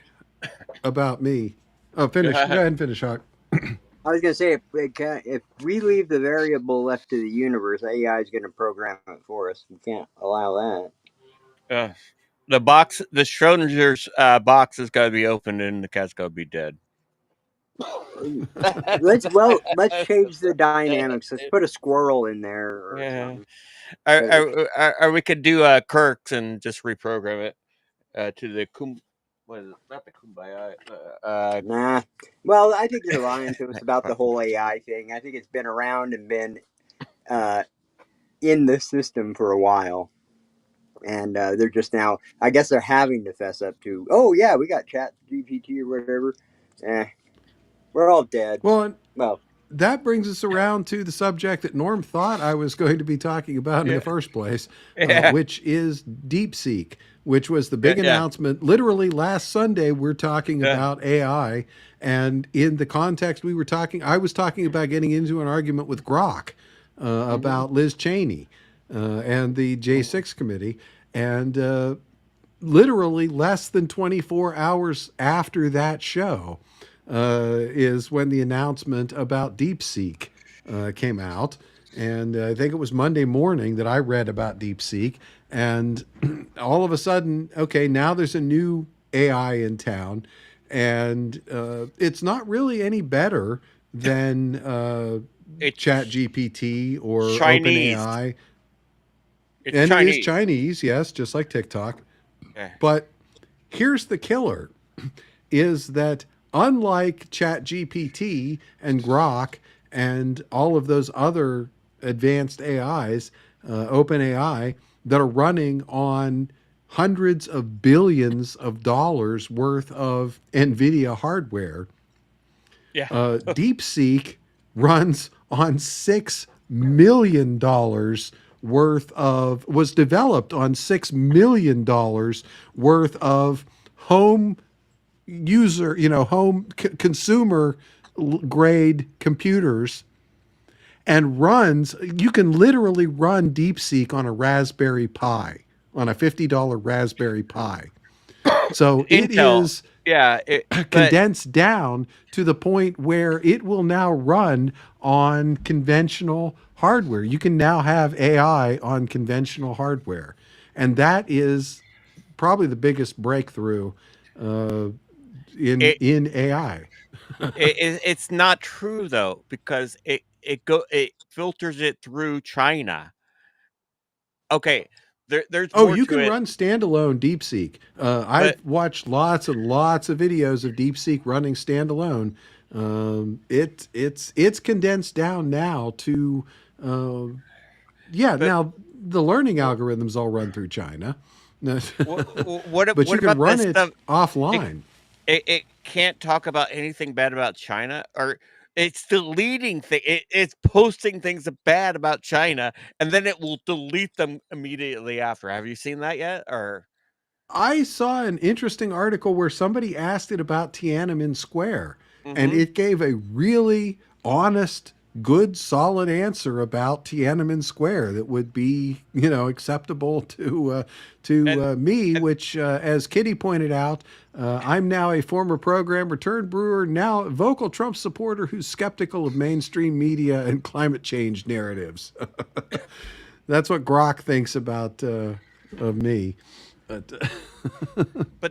about me. Oh, finish. Go ahead and finish, Hawk. I was gonna say if we leave the variable left to the universe, AI is gonna program it for us. We can't allow that. the Schrodinger's box has got to be opened and the cat's got to be dead. Let's change the dynamics. Let's put a squirrel in there or something. Or we could do Kirk's and just reprogram it to the not the Kumbaya. Nah. Well, I think you're lying to us about the whole AI thing. I think it's been around and been in the system for a while. And they're just now, I guess they're having to fess up to, oh, yeah, we got Chat GPT or whatever. We're all dead. Well, well, that brings us around to the subject that Norm thought I was going to be talking about in the first place, which is DeepSeek, which was the big announcement. Literally last Sunday, we're talking about AI. And in the context I was talking about getting into an argument with Grok about Liz Cheney and the J6 committee. And literally less than 24 hours after that show, is when the announcement about DeepSeek came out. And I think it was Monday morning that I read about DeepSeek. And all of a sudden, okay, now there's a new AI in town. And it's not really any better than ChatGPT or OpenAI. And it is Chinese, yes, just like TikTok. But here's the killer, is that unlike ChatGPT and Grok and all of those other advanced AIs, OpenAI, that are running on hundreds of billions of dollars worth of NVIDIA hardware, DeepSeek runs on $6 million worth of, was developed on $6 million worth of home user, home consumer grade computers, and you can literally run DeepSeek on a Raspberry Pi, on a $50 Raspberry Pi. So it is condensed down to the point where it will now run on conventional hardware. You can now have AI on conventional hardware. And that is probably the biggest breakthrough in AI. It's not true though, because it filters it through China. Okay, there's more you to can it. run standalone DeepSeek. I've watched lots and lots of videos of DeepSeek running standalone. It's condensed down now to now the learning algorithms all run through China. But you can run it offline. It can't talk about anything bad about China, or it's deleting things. It's posting things bad about China, and then it will delete them immediately after. Have you seen that yet? Or I saw an interesting article where somebody asked it about Tiananmen Square, and it gave a really honest, good, solid answer about Tiananmen Square that would be, acceptable to me. Which, as Kitty pointed out, I'm now a former programmer turned brewer, now a vocal Trump supporter who's skeptical of mainstream media and climate change narratives. That's what Grok thinks about of me. But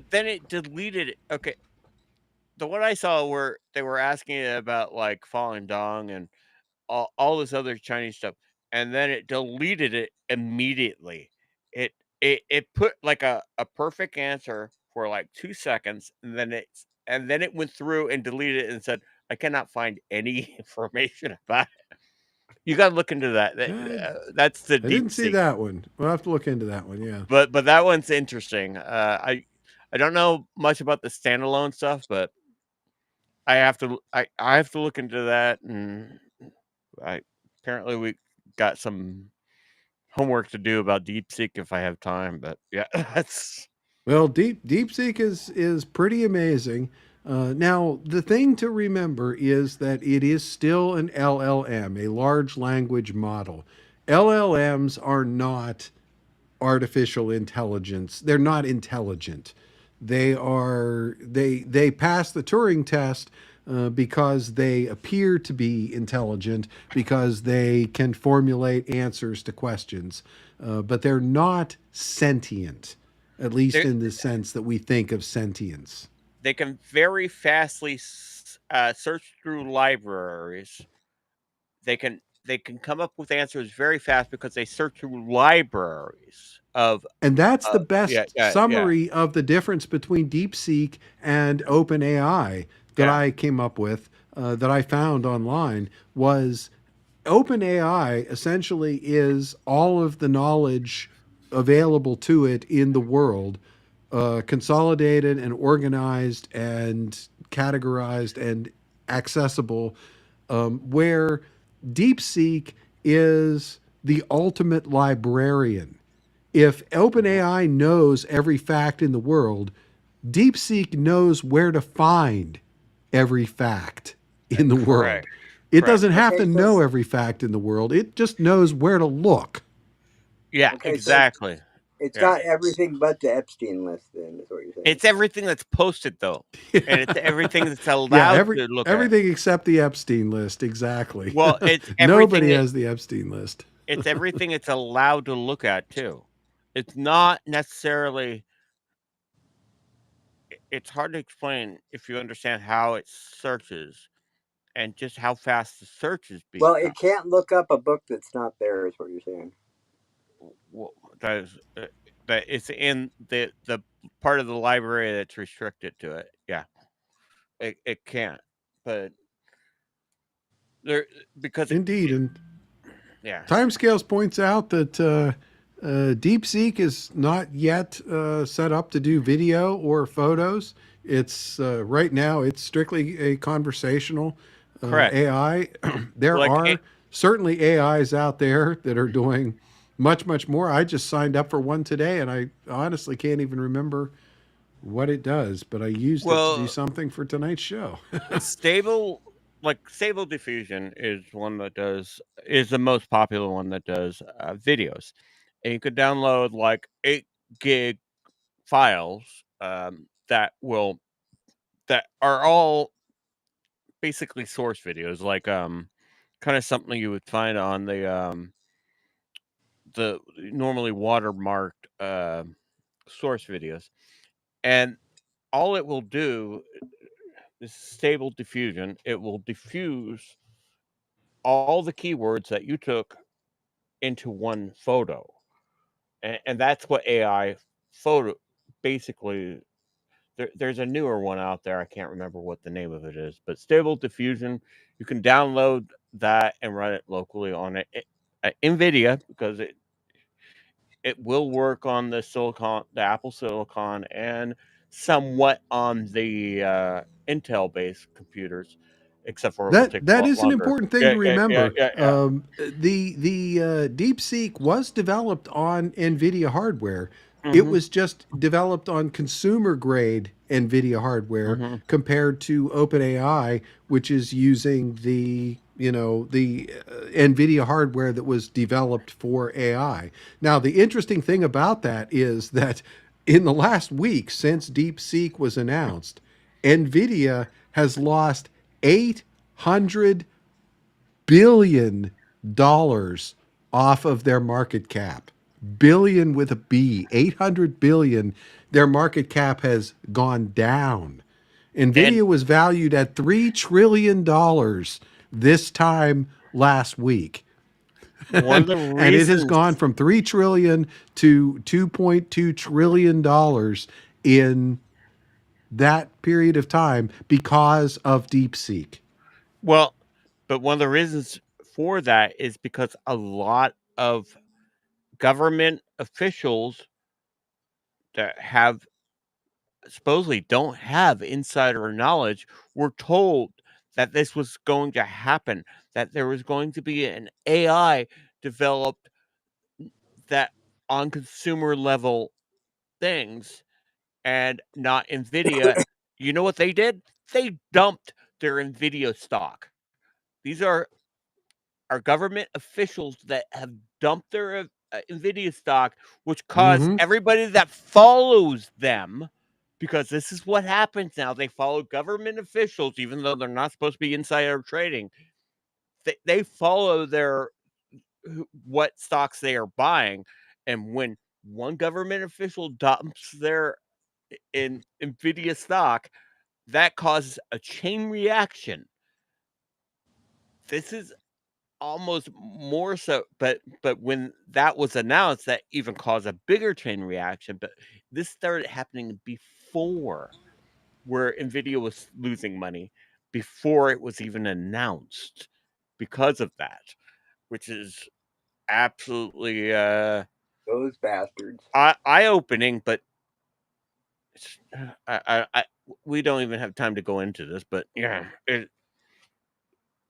then it deleted it. Okay, the one I saw where they were asking it about like Falun Gong and all this other Chinese stuff, and then it deleted it immediately. It put like a perfect answer for like 2 seconds, and then it went through and deleted it and said, I cannot find any information about it. You got to look into that. That's the I didn't see DeepSeek. that one. We'll have to look into that one. Yeah. But that one's interesting. I don't know much about the standalone stuff, but I have to look into that, and apparently we got some homework to do about DeepSeek if I have time. But yeah, that's Well, DeepSeek is pretty amazing. Now, the thing to remember is that it is still an LLM, a large language model. LLMs are not artificial intelligence. They're not intelligent. They pass the Turing test because they appear to be intelligent because they can formulate answers to questions, but they're not sentient, at least They in the sense that we think of sentience. they can very fastly search through libraries. They can come up with answers very fast because they search through libraries of And that's the yeah, best yeah, yeah, summary of the difference between DeepSeek and OpenAI that yeah. I came up with, that I found online, was OpenAI essentially is all of the knowledge available to it in the world, consolidated and organized and categorized and accessible, where DeepSeek is the ultimate librarian. If OpenAI knows every fact in the world, DeepSeek knows where to find every fact in the world. Correct. It Correct. doesn't have Okay, to so know every fact in the world. It just knows where to look. Yeah, okay, so exactly. it's Yeah. got everything but the Epstein list. Then is what you're saying. It's everything that's posted though, and it's everything that's Yeah, allowed to look at. everything except the Epstein list. Exactly. Well, it's everything Nobody that has the Epstein list. it's everything it's allowed to look at too. It's not necessarily it's hard to explain if you understand how it searches and just how fast the searches Well, become. it can't look up a book that's not there. Is what you're saying. Well, that it's in the part of the library that's restricted to it. Yeah, it can't. But there because Indeed, and yeah. Timescales points out that DeepSeek is not yet set up to do video or photos. It's right now it's strictly a conversational Correct. AI. There Like are certainly AIs out there that are doing much more. I just signed up for one today, and I honestly can't even remember what it does, but I used it to do well, something for tonight's show. stable stable diffusion is the most popular one that does videos, and you could download like 8 gig files that are all basically source videos, like kind of something you would find on the normally watermarked source videos, and all it will do is stable diffusion. It will diffuse all the keywords that you took into one photo, and that's what AI photo basically. There's a newer one out there. I can't remember what the name of it is, but Stable Diffusion. You can download that and run it locally on NVIDIA because it will work on the Apple Silicon, and somewhat on the Intel-based computers, except for it will take a That lot is an longer. important thing Yeah, to yeah, yeah, remember. yeah, yeah. The DeepSeek was developed on NVIDIA hardware. It Mhm. was just developed on consumer grade NVIDIA hardware Mhm. compared to OpenAI, which is using the NVIDIA hardware that was developed for AI. Now, the interesting thing about that is that in the last week since DeepSeek was announced, NVIDIA has lost 800 billion dollars off of their market cap. Billion with a B, 800 billion. Their market cap has gone down. And Nvidia was valued at $3 trillion this time last week. one of the And it has reasons gone from 3 trillion to 2.2 trillion dollars in that period of time because of DeepSeek. well, but one of the reasons for that is because a lot of government officials that have supposedly don't have insider knowledge were told that this was going to happen, that there was going to be an AI developed that on consumer level things, and not NVIDIA. You know what they did? They dumped their NVIDIA stock. These are government officials that have dumped their NVIDIA stock, which caused Mm-hmm. everybody that follows them, because this is what happens now. They follow government officials, even though they're not supposed to be insider trading. They follow what stocks they are buying, and when one government official dumps their in NVIDIA stock, that causes a chain reaction. This is almost more so, but when that was announced, that even caused a bigger chain reaction. But this started happening before, where NVIDIA was losing money before it was even announced because of that, which is absolutely Those bastards. eye-opening. But we don't even have time to go into this. But yeah,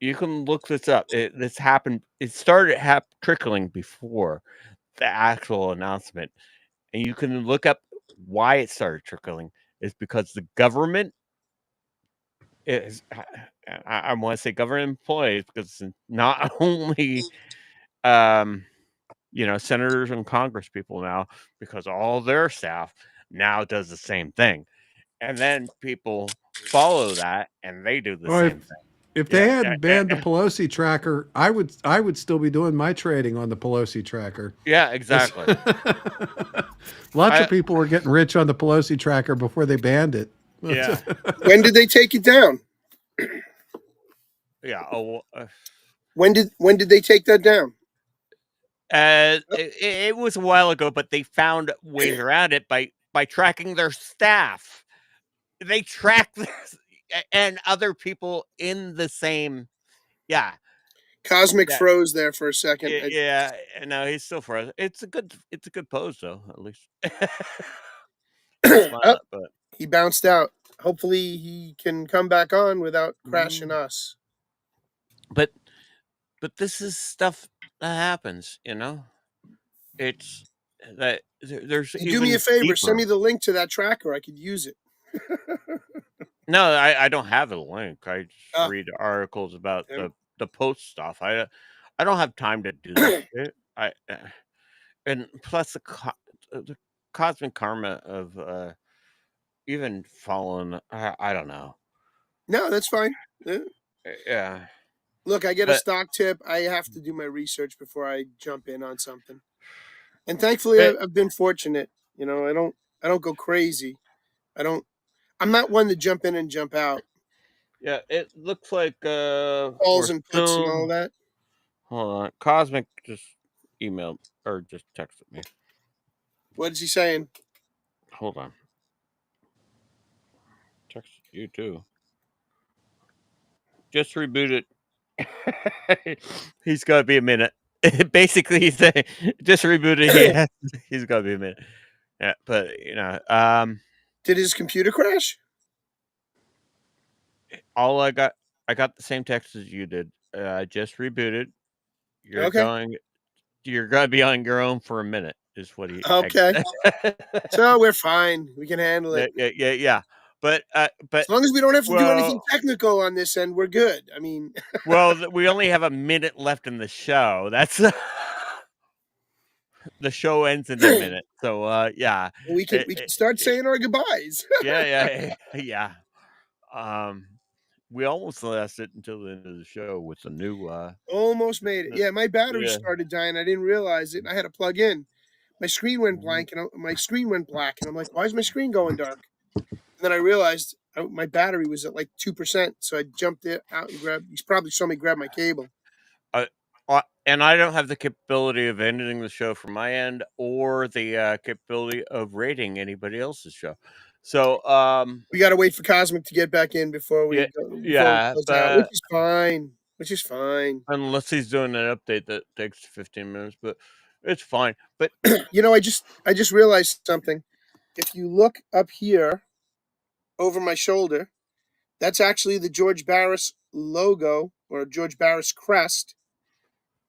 you can look this up. This happened. It started trickling before the actual announcement, and you can look up why it started trickling. Is because the government is. I want to say government employees, because it's not only senators and Congress people now, because all their staff now does the same thing, and then people follow that and they do the Oh, same thing. if they Yeah, hadn't banned the Pelosi tracker, I would still be doing my trading on the Pelosi tracker. yeah, exactly. Lots of people were getting rich on the Pelosi tracker before they banned it. Yeah. When did they take it down? Yeah. When did they take that down? It was a while ago, but they found ways around it by tracking their staff. They track this, and other people in the same. Yeah. Cosmic froze there for a second. Yeah. No, he's still frozen. It's a good pose though, at least. Oh, he bounced out. Hopefully he can come back on without crashing us. But this is stuff that happens, It's that there's You even do me a favor, deeper. send me the link to that tracker. I could use it. No, I don't have a link. I just read articles about the post stuff. I don't have time to do that. And plus the cosmic karma of even following. I don't know. No, that's fine. Yeah. Look, I get a stock tip. I have to do my research before I jump in on something. And thankfully, I've been fortunate. I don't go crazy. I'm not one to jump in and jump out. Yeah, it looks like calls and puts and all that. Hold on, Cosmic just emailed or just texted me. What is he saying? Hold on. Text you too. Just rebooted. He's got to be a minute. Basically, he's saying just rebooted. Yeah, he's got to be a minute. Yeah, but did his computer crash? All I got the same text as you did. Just rebooted. You're okay. You're gonna be on your own for a minute. Is what he. Okay. So we're fine. We can handle it. Yeah. But as long as we don't have to do anything technical on this end, we're good. I mean, well, we only have a minute left in the show. That's the show ends in a minute. So yeah, we can start saying our goodbyes. Yeah. We almost lasted until the end of the show with the new. Almost made it. Yeah, my battery started dying. I didn't realize it. I had to plug in. My screen went blank, and my screen went black, and I'm like, "Why is my screen going dark?" And then I realized my battery was at like 2%, so I jumped it out and grabbed. You probably saw me grab my cable. And I don't have the capability of ending the show from my end, or the capability of rating anybody else's show. So we got to wait for Cosmic to get back in before we go. Which is fine. Which is fine. Unless he's doing an update that takes 15 minutes, but it's fine. But I just realized something. If you look up here over my shoulder, that's actually the George Barris logo, or George Barris crest,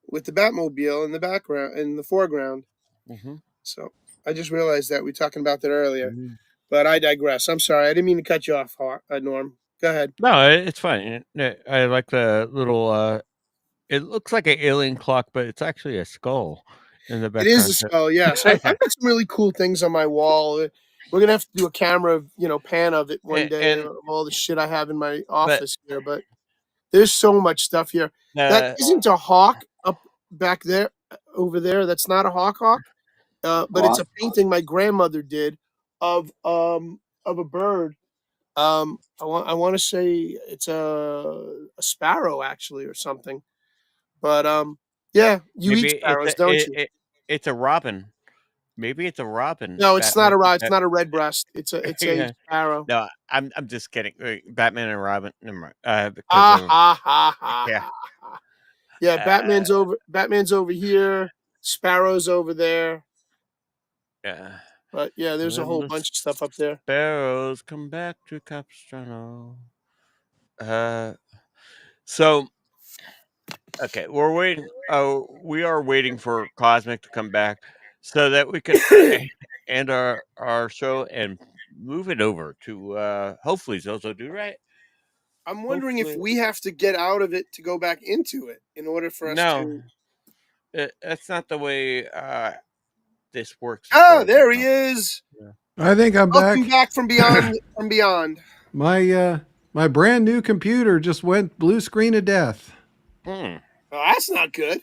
with the Batmobile in the background, in the foreground. Mm-hmm. So I just realized that we were talking about that earlier. But I digress. I'm sorry. I didn't mean to cut you off, Norm. Go ahead. No, it's fine. I like the little. It looks like an alien clock, but it's actually a skull in the It is a background. skull, yes. I've got some really cool things on my wall. We're gonna have to do a camera, pan of it one day And of all the shit I have in my but office here. But there's so much stuff here. That isn't a hawk up back there, over there. That's not a hawk, but it's a painting my grandmother did of a bird. I want to say it's a sparrow actually or something. But yeah, you eat maybe sparrows, don't you? it's a robin. Maybe it's a robin. No, it's not Batman. a it's not a red breast. It's a Yeah. sparrow. No, I'm just kidding. Batman and Robin. Never mind. Because Ah ha ha ha yeah. ha ha. Yeah, Batman's over here. Sparrow's over there. Yeah. But yeah, there's a When whole the bunch of stuff up there. sparrows come back to Capistrano. So okay, we're waiting. Oh, we are waiting for Cosmic to come back so that we can end our show and move it over to hopefully Zozo Do Right. I'm wondering if Hopefully, we have to get out of it to go back into it in order for us no, to. that's not the way this works. As Oh, far as there he is. yeah. I think I'm Welcome back. back from beyond. From beyond. My brand new computer just went blue screen of death. Oh, that's not good.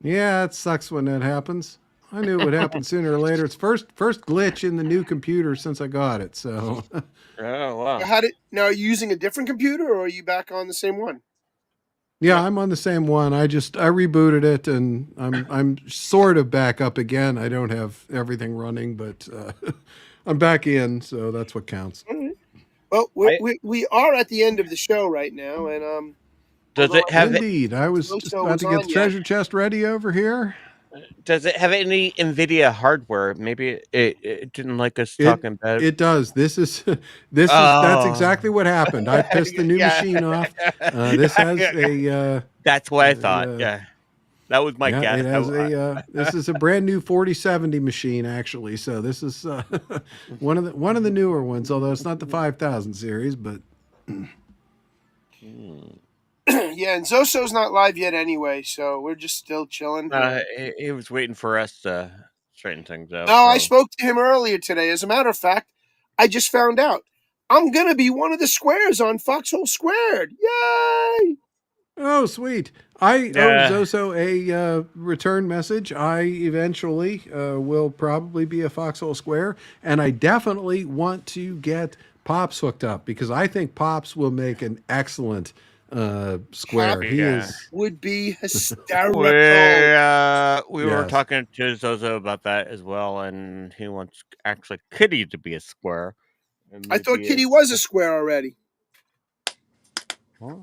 Yeah, it sucks when that happens. I knew it would happen sooner or later. It's first glitch in the new computer since I got it. So Oh wow. Now are you using a different computer or are you back on the same one? yeah, I'm on the same one. I rebooted it and I'm sort of back up again. I don't have everything running, but I'm back in, so that's what counts. All right. Well, we are at the end of the show right now, and does it have? Indeed, I was just about to get the treasure chest ready over here. Does it have any NVIDIA hardware? Maybe it didn't like us talking about it. It does. That's exactly what happened. I pissed the new machine off. This has a. That's what I thought. Yeah, that was my guess. It has this is a brand new 4070 machine actually. So this is one of the newer ones. Although it's not the 5000 series, but. Yeah, and Zoso's not live yet anyway, so we're just still chilling. He was waiting for us to straighten things out. No, I spoke to him earlier today. As a matter of fact, I just found out I'm gonna be one of the squares on Foxhole Squared. Yay! Oh, sweet. I owe Zoso a return message. I eventually will probably be a Foxhole Square, and I definitely want to get Pops hooked up because I think Pops will make an excellent square. He would be hysterical. We were talking to Zozo about that as well, and he wants actually Kitty to be a square. I thought Kitty was a square already. Huh?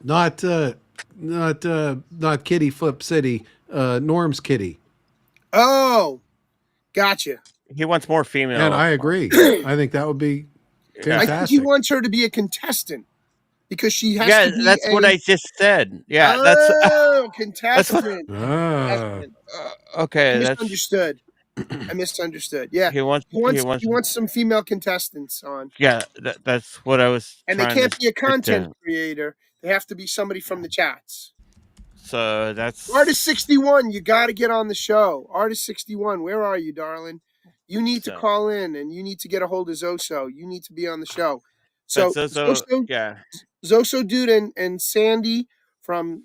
Not Kitty Flip City. Norm's Kitty. Oh, gotcha. He wants more female. And I agree. I think that would be fantastic. I think he wants her to be a contestant because she has to be. That's what I just said. Yeah, contestant. Okay, I misunderstood. I misunderstood. Yeah, he wants some female contestants on. Yeah, that's what I was. And they can't be a content creator. They have to be somebody from the chats. So that's Artist 61. You got to get on the show. Artist 61, where are you, darling? You need to call in, and you need to get a hold of Zoso. You need to be on the show. So Zoso Dude and Sandy from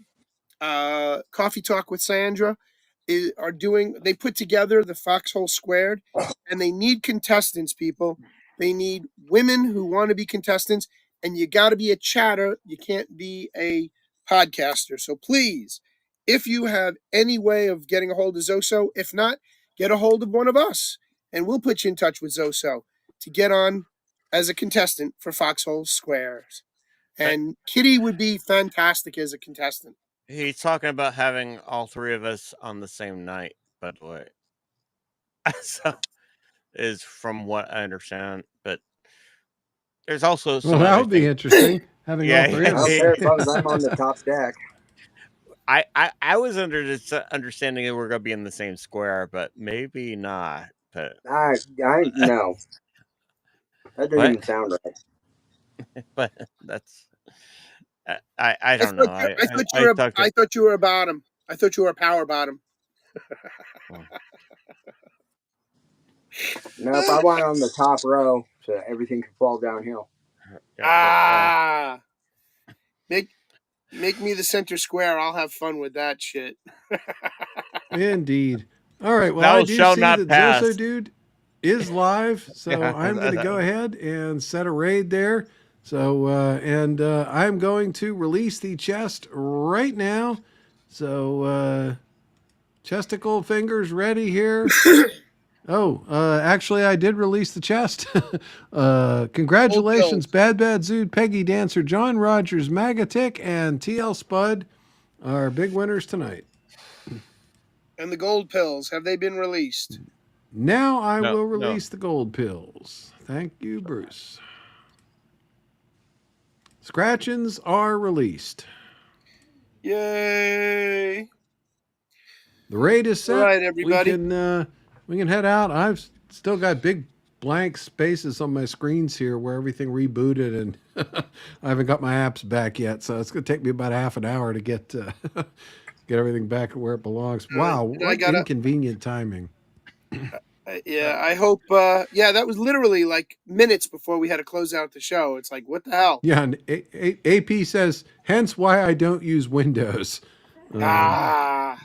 Coffee Talk with Sandra they put together the Foxhole Squared, and they need contestants, people. They need women who want to be contestants, and you got to be a chatter. You can't be a podcaster. So please, if you have any way of getting a hold of Zoso, if not, get a hold of one of us, and we'll put you in touch with Zoso to get on as a contestant for Foxhole Squares. And Kitty would be fantastic as a contestant. He's talking about having all three of us on the same night, by the way. So, is from what I understand, but there's also some that would be interesting. Having all three of us. As long as I'm on the top deck. I was under this understanding that we're going to be in the same square, but maybe not. But I no. That doesn't what? even sound right. But that's I don't know. I thought you were a bottom. I thought you were a power bottom. Nope, I want on the top row so everything can fall downhill. Make me the center square. I'll have fun with that shit. Indeed. All right. Well, Thou I do shalt see not that pass. Zoso Dude is live, so Yeah. I'm going to go ahead and set a raid there. So, I'm going to release the chest right now. So, chesticle fingers ready here. Actually, I did release the chest. Congratulations, Bad Zood, Peggy Dancer, John Rogers, Magatic, and TL Spud are big winners tonight. And the gold pills, have they been released? Now I will release the gold pills. Thank you, Bruce. Scratchings are released. Yay! The raid is set. All right, everybody. We can head out. I've still got big blank spaces on my screens here where everything rebooted, and I haven't got my apps back yet. So it's going to take me about half an hour to get get everything back where it belongs. Wow, what inconvenient timing. Yeah, I hope. That was literally like minutes before we had to close out the show. It's like, what the hell? Yeah, and AP says, hence why I don't use Windows. Yeah.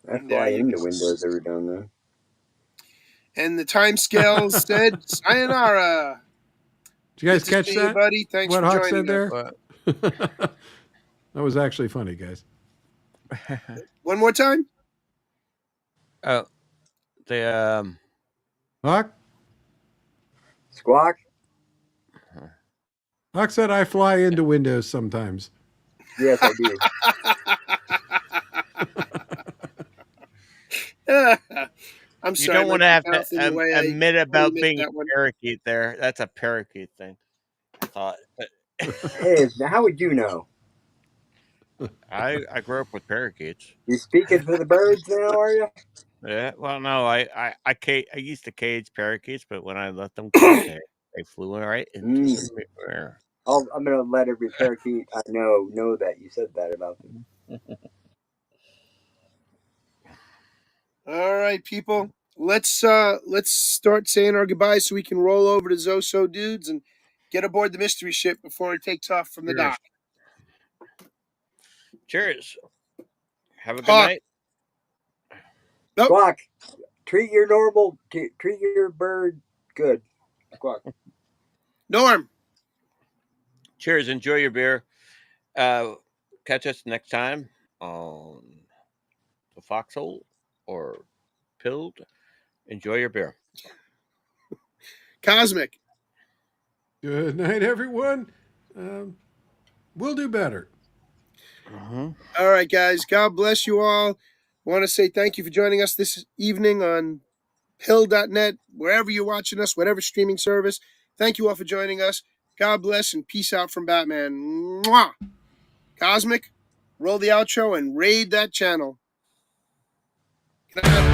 I fly into Windows every now and then. And the time scale said, sayonara. Did you guys catch that? Buddy. Thanks what for Hawk joining said there? That was actually funny, guys. One more time? Oh, Hawk? Squawk? Hawk said I fly into Windows sometimes. Yes, I do. I'm sorry. You don't want to have to admit about being a parakeet there. That's a parakeet thing. I thought. Hey, how would you know? I grew up with parakeets. You speaking for the birds now, are you? Yeah. Well, no, I used to cage parakeets, but when I let them go, they flew right into the air. I'm gonna let every parakeet I know that you said that about them. All right, people. Let's start saying our goodbyes so we can roll over to Zoso Dudes and get aboard the mystery ship before it takes off from the dock. Cheers. Have a good night. Nope. Squawk. Treat your bird good. Squawk. Norm. Cheers. Enjoy your beer. Catch us next time on the Foxhole or Pilled. Enjoy your beer. Cosmic. Good night, everyone. We'll do better. All right, guys. God bless you all. I want to say thank you for joining us this evening on pill.net, wherever you're watching us, whatever streaming service. Thank you all for joining us. God bless and peace out from Batman. Mwah! Cosmic, roll the outro and raid that channel. Good night.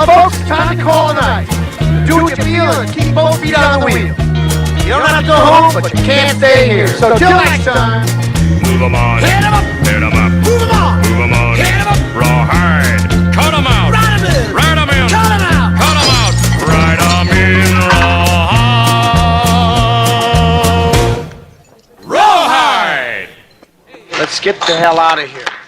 Folks, time to call a night. Do what you feel and keep both feet on the wheel. You don't have to go home, but you can't stay here. So till next time. Move 'em on. Hit 'em up. Hit 'em up. Move 'em on. Move 'em on. Hit 'em up. Rawhide. Cut 'em out. Ride 'em in. Ride 'em in. Cut 'em out. Cut 'em out. Ride 'em in. Rawhide. Let's get the hell out of here.